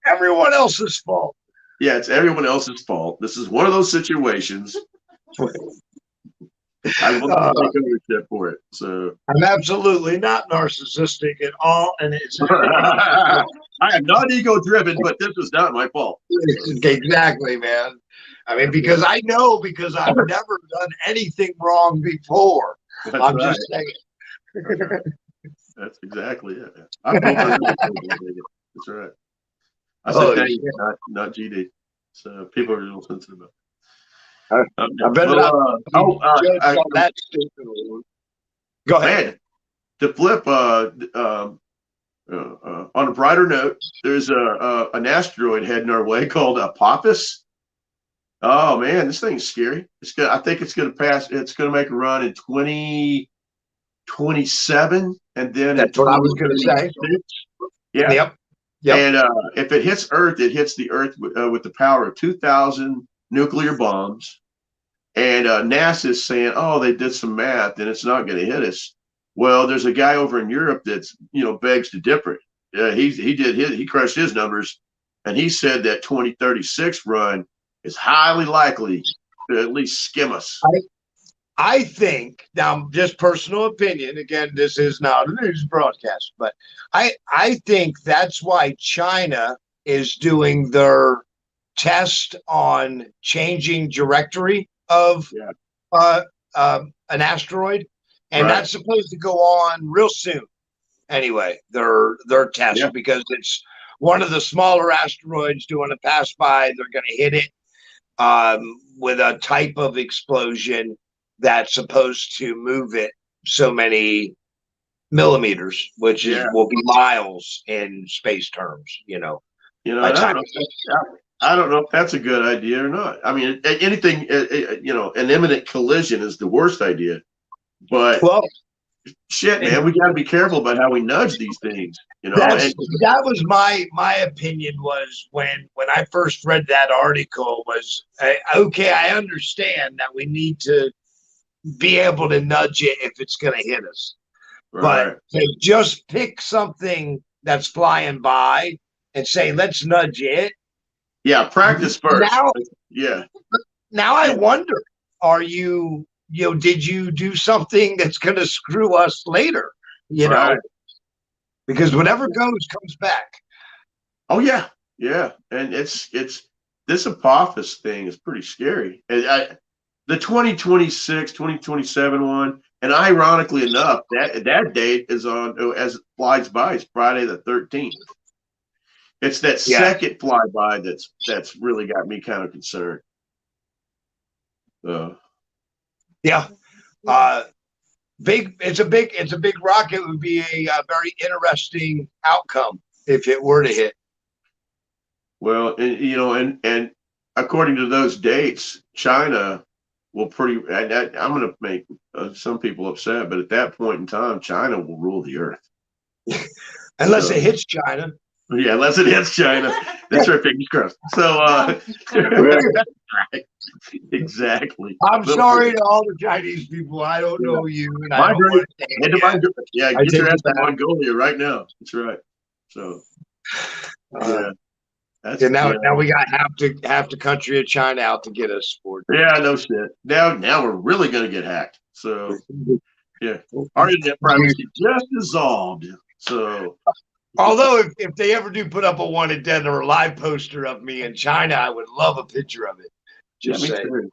everyone else's fault. Yeah, it's everyone else's fault. This is one of those situations. I want to take ownership for it. So I'm absolutely not narcissistic at all, and it's I am not ego-driven, but this is not my fault. Exactly, man. I mean, because I've never done anything wrong before. I'm just saying. That's exactly it. That's right. I said Danny, not GD. So people are a little sensitive about it. I better not. Go ahead. To flip on a brighter note, there's an asteroid heading our way called Apophis. Oh man, this thing's scary. I think it's going to pass. It's going to make a run in 2027, and then that's what I was going to say. Yeah. Yep. And if it hits Earth, it hits the Earth with the power of 2,000 nuclear bombs. And NASA is saying, "Oh, they did some math, and it's not going to hit us." Well, there's a guy over in Europe that's begs to differ. He crushed his numbers, and he said that 2036 run is highly likely to at least skim us. I think, now just personal opinion, again, this is not a news broadcast, but I think that's why China is doing their test on changing trajectory of an asteroid, and that's supposed to go on real soon. Anyway, their test, because it's one of the smaller asteroids doing a pass by. They're going to hit it with a type of explosion that's supposed to move it so many millimeters, which will be miles in space terms, You know, By and the time I don't know if that's a good idea or not. I mean, anything, you know, an imminent collision is the worst idea. But well, shit, man, we got to be careful about how we nudge these things. You know, that and was my opinion was when I first read that article was okay. I understand that we need to be able to nudge it if it's going to hit us, right. but to just pick something that's flying by and say let's nudge it. Yeah, practice first. Now I wonder, are you know, did you do something that's going to screw us later? You know, because whatever goes comes back. Oh yeah, yeah, and it's this Apophis thing is pretty scary. And the 2026, 2027 one, and ironically enough, that date is on as it flies by. It's Friday the 13th. It's that second flyby that's really got me kind of concerned. It's a big rocket. It would be a very interesting outcome if it were to hit. Well, you know, and according to those dates, China will I'm going to make some people upset, but at that point in time, China will rule the earth. Unless it hits China. Yeah, unless it hits China. That's right, fingers crossed. So, right. Exactly. I'm sorry to all the Chinese people. I don't know you. And I don't get your ass to Mongolia right now. That's right. So, yeah. And now we got half the country of China out to get us for. Yeah, no shit. Now we're really gonna get hacked. So yeah, our internet privacy just dissolved. So although if they ever do put up a wanted dead or a live poster of me in China, I would love a picture of it. Just saying.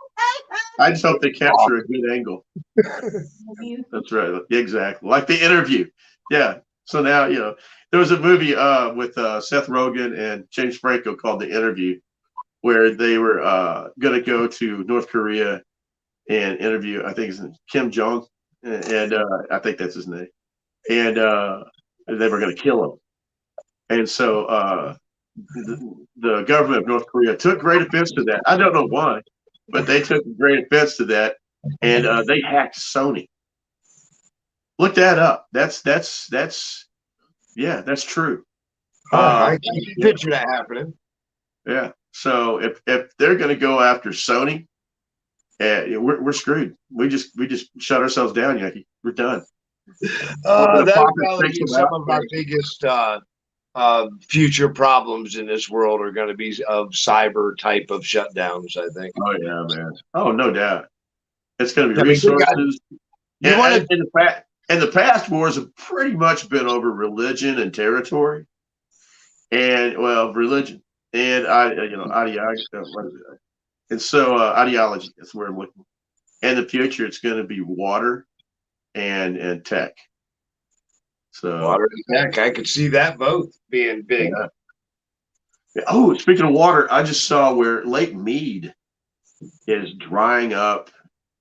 I just hope they capture a good angle. That's right. Exactly. Like the interview. Yeah. So now, you know, there was a movie with Seth Rogen and James Franco called The Interview, where they were going to go to North Korea and interview, I think it's Kim Jong, and I think that's his name. And they were going to kill him. And so the government of North Korea took great offense to that. I don't know why, but they took great offense to that, and they hacked Sony. Look that up. That's true. I can picture that happening. Yeah. So if they're going to go after Sony, we're screwed. We just shut ourselves down, Yankee. We're done. That'll probably be some of our biggest future problems in this world are going to be of cyber type of shutdowns, I think. Oh yeah, man. Oh, no doubt. It's going to be resources. And the past wars have pretty much been over religion and territory, and religion and ideology. And so ideology. That's where I'm looking. In the future, it's going to be water and tech. So water and tech, I could see that both being big. Yeah. Oh, speaking of water, I just saw where Lake Mead is drying up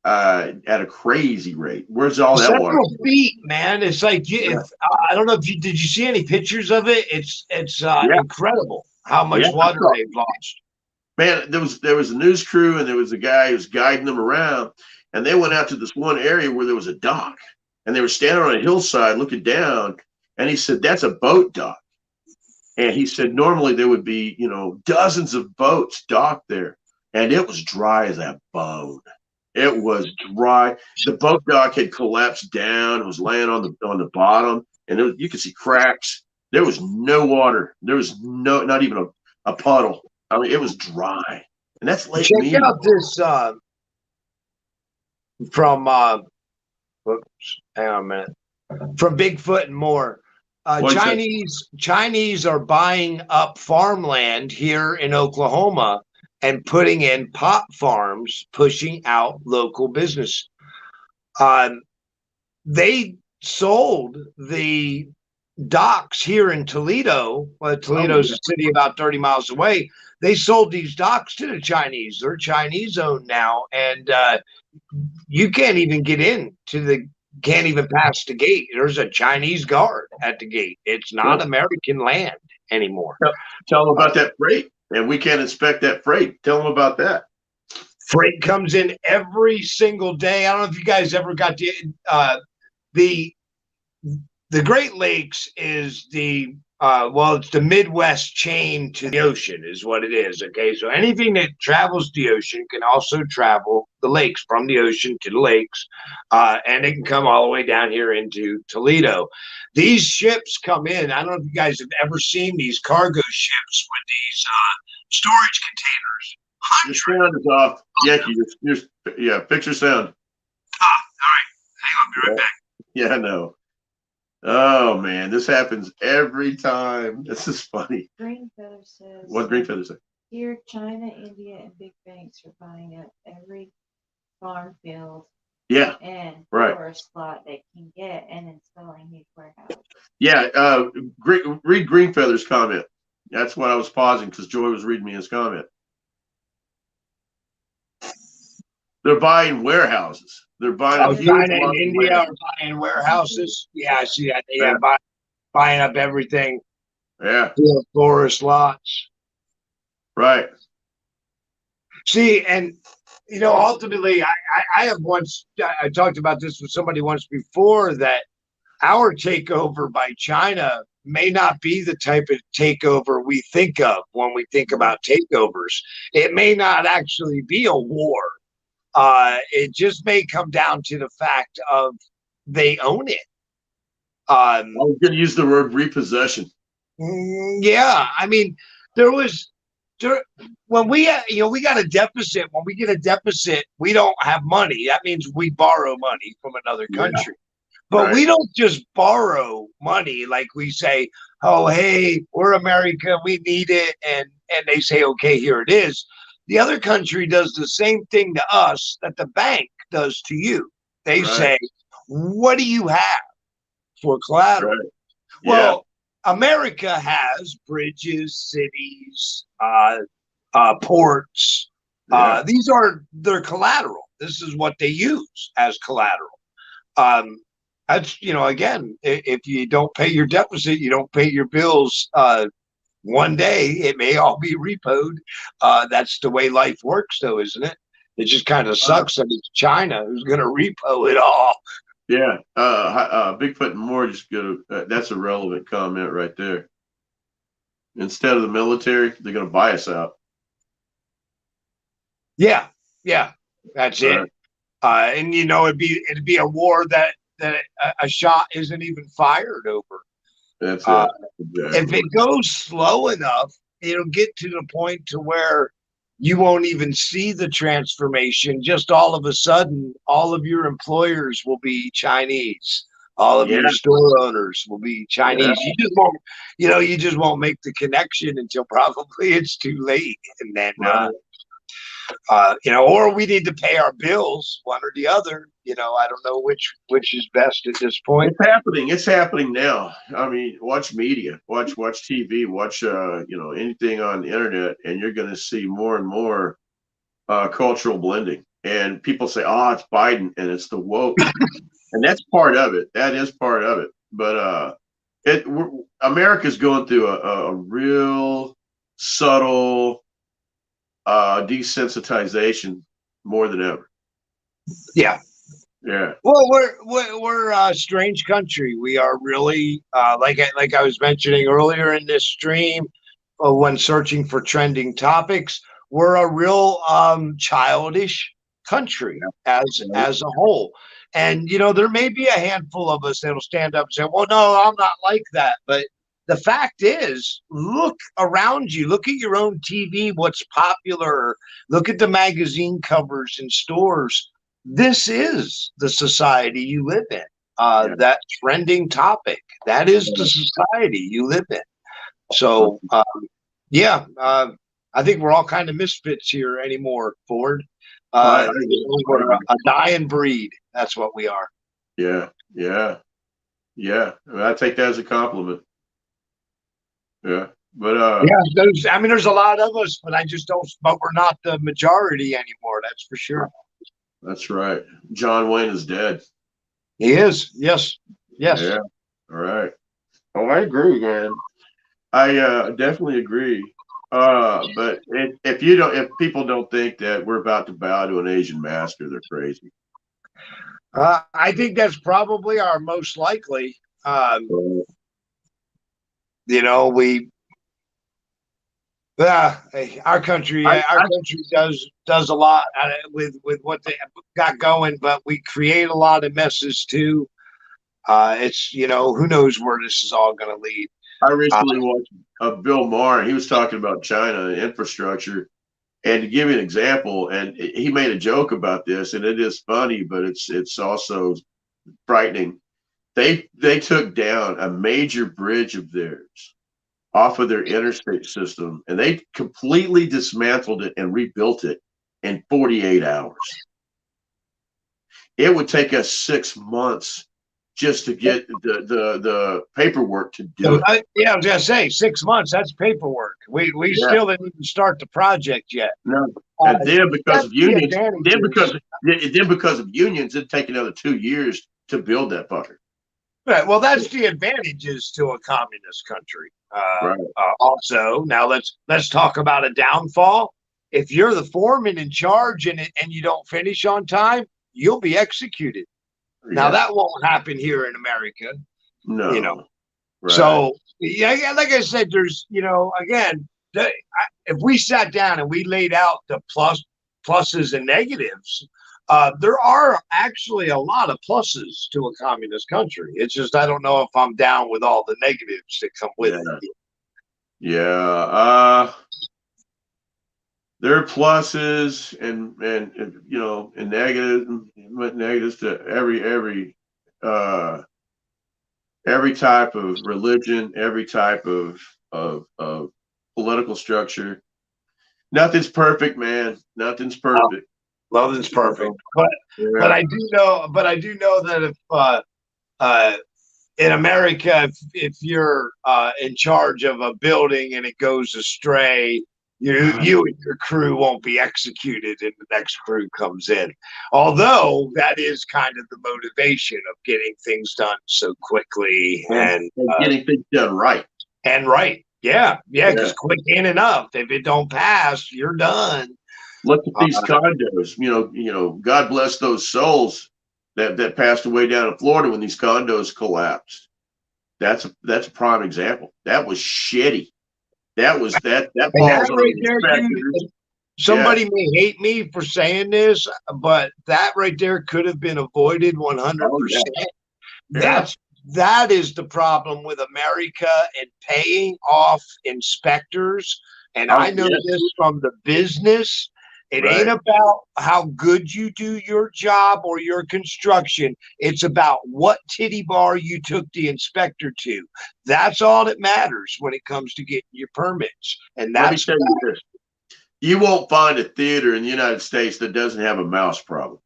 at a crazy rate. Where's all that water? Several feet, man. It's like I don't know if did you see any pictures of it? It's incredible how much water they've lost. Man, there was a news crew and there was a guy who was guiding them around, and they went out to this one area where there was a dock, and they were standing on a hillside looking down, and he said, "That's a boat dock." And he said normally there would be, dozens of boats docked there, and it was dry as a bone. It was dry. The boat dock had collapsed down. It was laying on the bottom, and you could see cracks. There was no water. There was not even a puddle. I mean, it was dry, and that's Lake Mead. Check out this from hang on a minute, from Bigfoot and more. Chinese are buying up farmland here in Oklahoma and putting in pot farms, pushing out local business. They sold the docks here in Toledo. Well, Toledo's a city about 30 miles away. They sold these docks to the Chinese. They're Chinese owned now, and you can't even get in can't even pass the gate. There's a Chinese guard at the gate. It's not American land. anymore. Tell them about that freight, and we can't inspect that freight. Tell them about that. Freight comes in every single day. I don't know if you guys ever got the Great Lakes is it's the Midwest chain to the ocean is what it is. Okay, so anything that travels the ocean can also travel the lakes, from the ocean to the lakes, and it can come all the way down here into Toledo. These ships come in. I don't know if you guys have ever seen these cargo ships with these storage containers. Your sound is off. Yankee, fix your sound. All right. Hang on, be right back. Yeah, I know. Oh man, this happens every time. This is funny. Greenfeather says. What Greenfeather say? Here, China, India, and big banks are buying up every farm field. Yeah. And right. forest lot they can get and installing these warehouses. Yeah. Read Greenfeather's comment. That's what I was pausing because Joy was reading me his comment. They're buying warehouses. They're buying. China and India are buying warehouses. Yeah, I see that. Yeah, buying up everything. Yeah. Forest lots. Right. See, and ultimately, I have I talked about this with somebody once before, that our takeover by China may not be the type of takeover we think of when we think about takeovers. It may not actually be a war. It just may come down to the fact of they own it. I was going to use the word repossession. Yeah, I mean, when we got a deficit. When we get a deficit, we don't have money. That means we borrow money from another country. But we don't just borrow money like we say, oh, hey, we're America, we need it, and they say, okay, here it is. The other country does the same thing to us that the bank does to you. They say, what do you have for collateral? Right. Well, America has bridges, cities, ports. These are their collateral. This is what they use as collateral. That's, again, if you don't pay your deficit, you don't pay your bills, one day it may all be repoed. That's the way life works, though, isn't it? It just kind of sucks that it's China who's going to repo it all. Yeah. Bigfoot and more just that's a relevant comment right there. Instead of the military, they're going to buy us out. Yeah, that's it. And it'd be a war that a shot isn't even fired over. That's it. Exactly. If it goes slow enough, it'll get to the point to where you won't even see the transformation. Just all of a sudden, all of your employers will be Chinese. All of your store owners will be Chinese. You just won't make the connection until probably it's too late. And then, or we need to pay our bills, one or the other. I don't know which is best at this point. It's happening now. I mean, watch media, watch TV, watch anything on the internet, and you're going to see more and more cultural blending. And people say, "Oh, it's Biden and it's the woke," and that's part of it. That is part of it. But America's going through a real subtle desensitization more than ever. Yeah. Yeah. Well, we're a strange country. We are really like I was mentioning earlier in this stream, when searching for trending topics, we're a real childish country as a whole. And there may be a handful of us that'll stand up and say, "Well, no, I'm not like that." But the fact is, look around you. Look at your own TV. What's popular? Look at the magazine covers in stores. This is the society you live in. That trending topic. That is the society you live in. So, I think we're all kind of misfits here anymore, Ford. We're a dying breed. That's what we are. Yeah. I take that as a compliment. Yeah. But there's a lot of us, but but we're not the majority anymore. That's for sure. That's right. John Wayne is dead. He is. Yes. Yeah. All right. Oh, I agree, man. I definitely agree. But if people don't think that we're about to bow to an Asian master, they're crazy. I think that's probably our most likely. You know, our country does a lot with what they got going, but we create a lot of messes too. It's who knows where this is all going to lead. I recently watched Bill Maher. He was talking about China and infrastructure, and to give you an example, and he made a joke about this, and it is funny, but it's also frightening. They took down a major bridge of theirs off of their interstate system, and they completely dismantled it and rebuilt it in 48 hours. It would take us 6 months just to get the paperwork to do it. Yeah, I was gonna say 6 months. That's paperwork. We still didn't even start the project yet. No, and then because of unions, because of unions, it'd take another 2 years to build that fucker. Right. Well, that's the advantages to a communist country. Right. Also, now let's talk about a downfall. If you're the foreman in charge and you don't finish on time, you'll be executed. Yeah. Now that won't happen here in America. No. Right. So yeah, like I said, there's again, if we sat down and we laid out the pluses and negatives. There are actually a lot of pluses to a communist country. It's just I don't know if I'm down with all the negatives that come with it. Yeah. There are pluses and and negatives to every type of religion, every type of political structure. Nothing's perfect, man. Nothing's perfect. Nothing's perfect, but I do know that if in America, if you're in charge of a building and it goes astray, you and your crew won't be executed, and the next crew comes in. Although that is kind of the motivation of getting things done so quickly and getting things done right. And right, yeah, because quick ain't enough. If it don't pass, you're done. Look at these condos. God bless those souls that passed away down in Florida when these condos collapsed. That's a prime example. That was shitty. That falls on the inspectors. Somebody may hate me for saying this, but that right there could have been avoided 100%. That is the problem with America and paying off inspectors. And I know this from the business. It ain't about how good you do your job or your construction. It's about what titty bar you took the inspector to. That's all that matters when it comes to getting your permits. And that's Let me tell you this. You won't find a theater in the United States that doesn't have a mouse problem.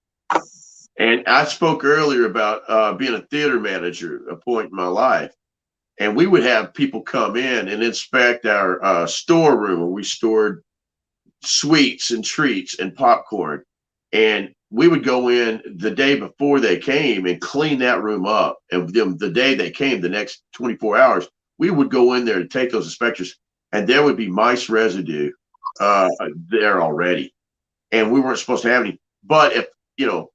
And I spoke earlier about being a theater manager, a point in my life. And we would have people come in and inspect our storeroom where we stored sweets and treats and popcorn, and we would go in the day before they came and clean that room up, and then the day they came, the next 24 hours, we would go in there to take those inspectors, and there would be mice residue there already, and we weren't supposed to have any. But if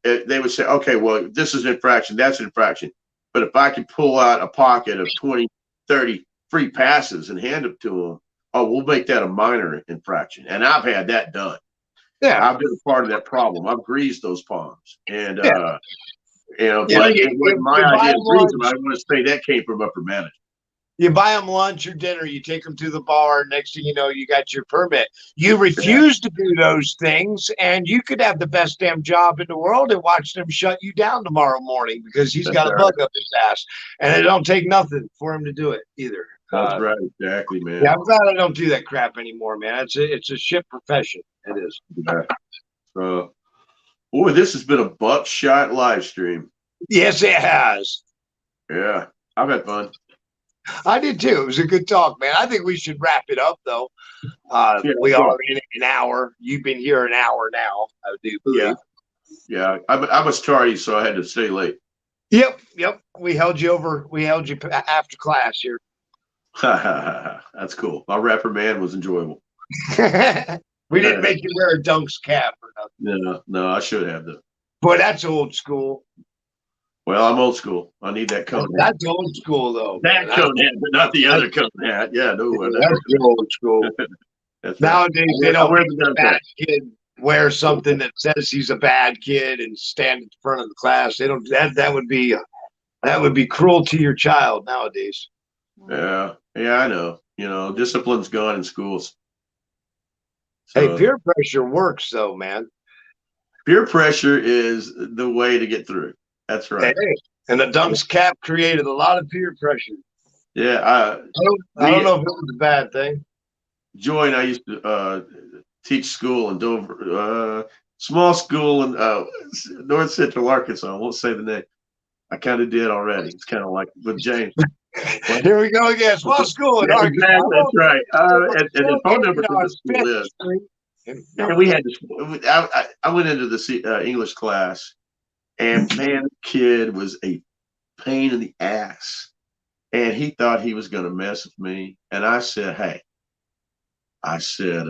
they would say, okay, well, this is an infraction, that's an infraction, but if I could pull out a pocket of 20, 30 free passes and hand them to them, oh, we'll make that a minor infraction. And I've had that done. Yeah. I've been a part of that problem. I've greased those palms. And, my idea of greasing, I want to say that came from upper management. You buy them lunch or dinner, you take them to the bar. Next thing you know, you got your permit. You refuse to do those things, and you could have the best damn job in the world and watch them shut you down tomorrow morning because he's got a bug up his ass. And it don't take nothing for him to do it either. That's right, exactly, man. Yeah, I'm glad I don't do that crap anymore, man. It's a shit profession. It is. Yeah. Boy, this has been a buckshot live stream. Yes, it has. Yeah, I've had fun. I did too. It was a good talk, man. I think we should wrap it up, though. We are in an hour. You've been here an hour now, I do believe. Yeah. I was tardy, so I had to stay late. Yep. We held you over. We held you after class here. That's cool. My reprimand was enjoyable. We didn't make you wear a Dunks cap or nothing. No, I should have though. Boy, that's old school. Well, I'm old school. I need that cone hat. That's old school, though. That cone hat, but not the other cone hat. Yeah, no. That's old school. That's Nowadays, right. they don't wear make the the Dunks bad hat. kid wear something that says he's a bad kid and stand in front of the class. They don't. That would be cruel to your child nowadays. Yeah, I know. You know, discipline's gone in schools. Hey, So, peer pressure works, though, man. peer pressure is the way to get through. That's right. Hey, and the Dunks cap created a lot of peer pressure. Yeah, I don't know if it was a bad thing. Joy and I used to teach school in Dover, small school in North Central Arkansas. I won't say the name. I kind of did already. It's kind of like with James. Here we go again. Small school in Yeah, Arkansas. exactly, that's right. And the phone number for the school is. And we had this. I went into the English class, and man, the kid was a pain in the ass, and he thought he was going to mess with me. And I said, "Hey," I said,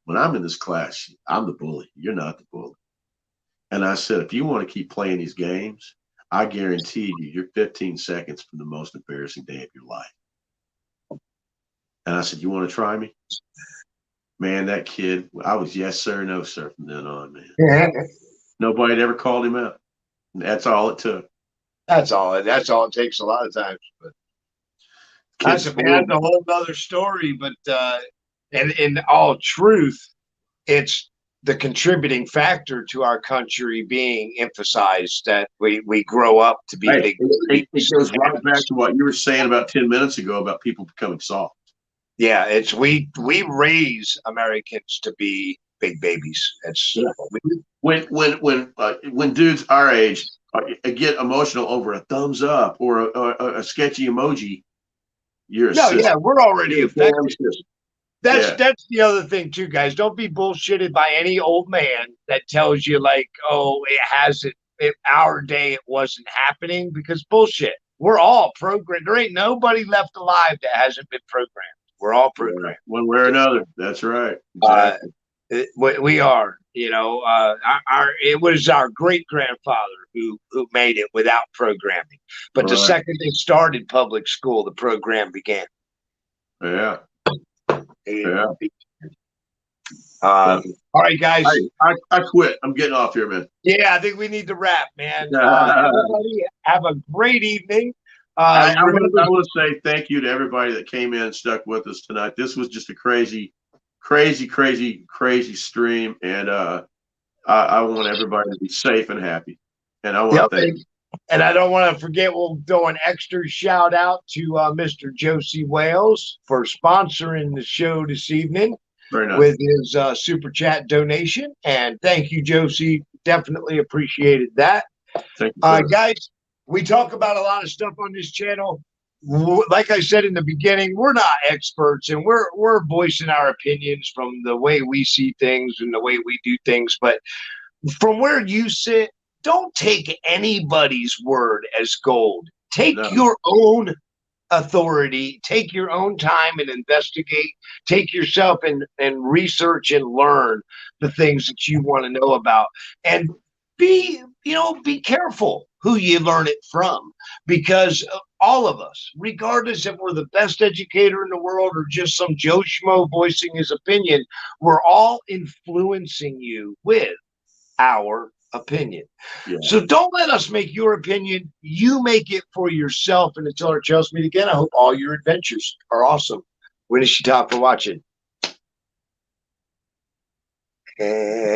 "when I'm in this class, I'm the bully. You're not the bully." And I said, "If you want to keep playing these games, I guarantee you're 15 seconds from the most embarrassing day of your life." And I said, "You want to try me?" Man, that kid, I was yes, sir, no, sir from then on, man. Nobody had ever called him out. And that's all it took. That's all it takes a lot of times. But that's a whole other story. But in all truth, it's the contributing factor to our country being emphasized that we grow up to be big. It goes right back to what you were saying about 10 minutes ago about people becoming soft. Yeah, it's we raise Americans to be big babies. It's when dudes our age get emotional over a thumbs up or a sketchy emoji, you're we're already affected. That's the other thing too, guys. Don't be bullshitted by any old man that tells you like, oh, our day it wasn't happening, because bullshit. We're all programmed. There ain't nobody left alive that hasn't been programmed. We're all programmed one way or another. That's right. Exactly. We are. You know, it was our great grandfather who made it without programming. But the second they started public school, the program began. Yeah. All right, guys. I quit. I'm getting off here, man. Yeah, I think we need to wrap, man. Everybody have a great evening. I want to say thank you to everybody that came in and stuck with us tonight. This was just a crazy stream, and I want everybody to be safe and happy. And I want to thank you. And I don't want to forget, we'll do an extra shout out to Mr. Josie Wales for sponsoring the show this evening. Very nice. With his super chat donation. And thank you, Josie. Definitely appreciated that. Thank you, guys, we talk about a lot of stuff on this channel. Like I said in the beginning, we're not experts, and we're voicing our opinions from the way we see things and the way we do things. But from where you sit, don't take anybody's word as gold. Take your own authority, take your own time and investigate, take yourself and research and learn the things that you want to know about, and be careful who you learn it from, because all of us, regardless if we're the best educator in the world or just some Joe Schmo voicing his opinion, we're all influencing you with our opinion. So don't let us make your opinion. You make it for yourself. And until our trails meet again, I hope all your adventures are awesome. Wanishi for watching.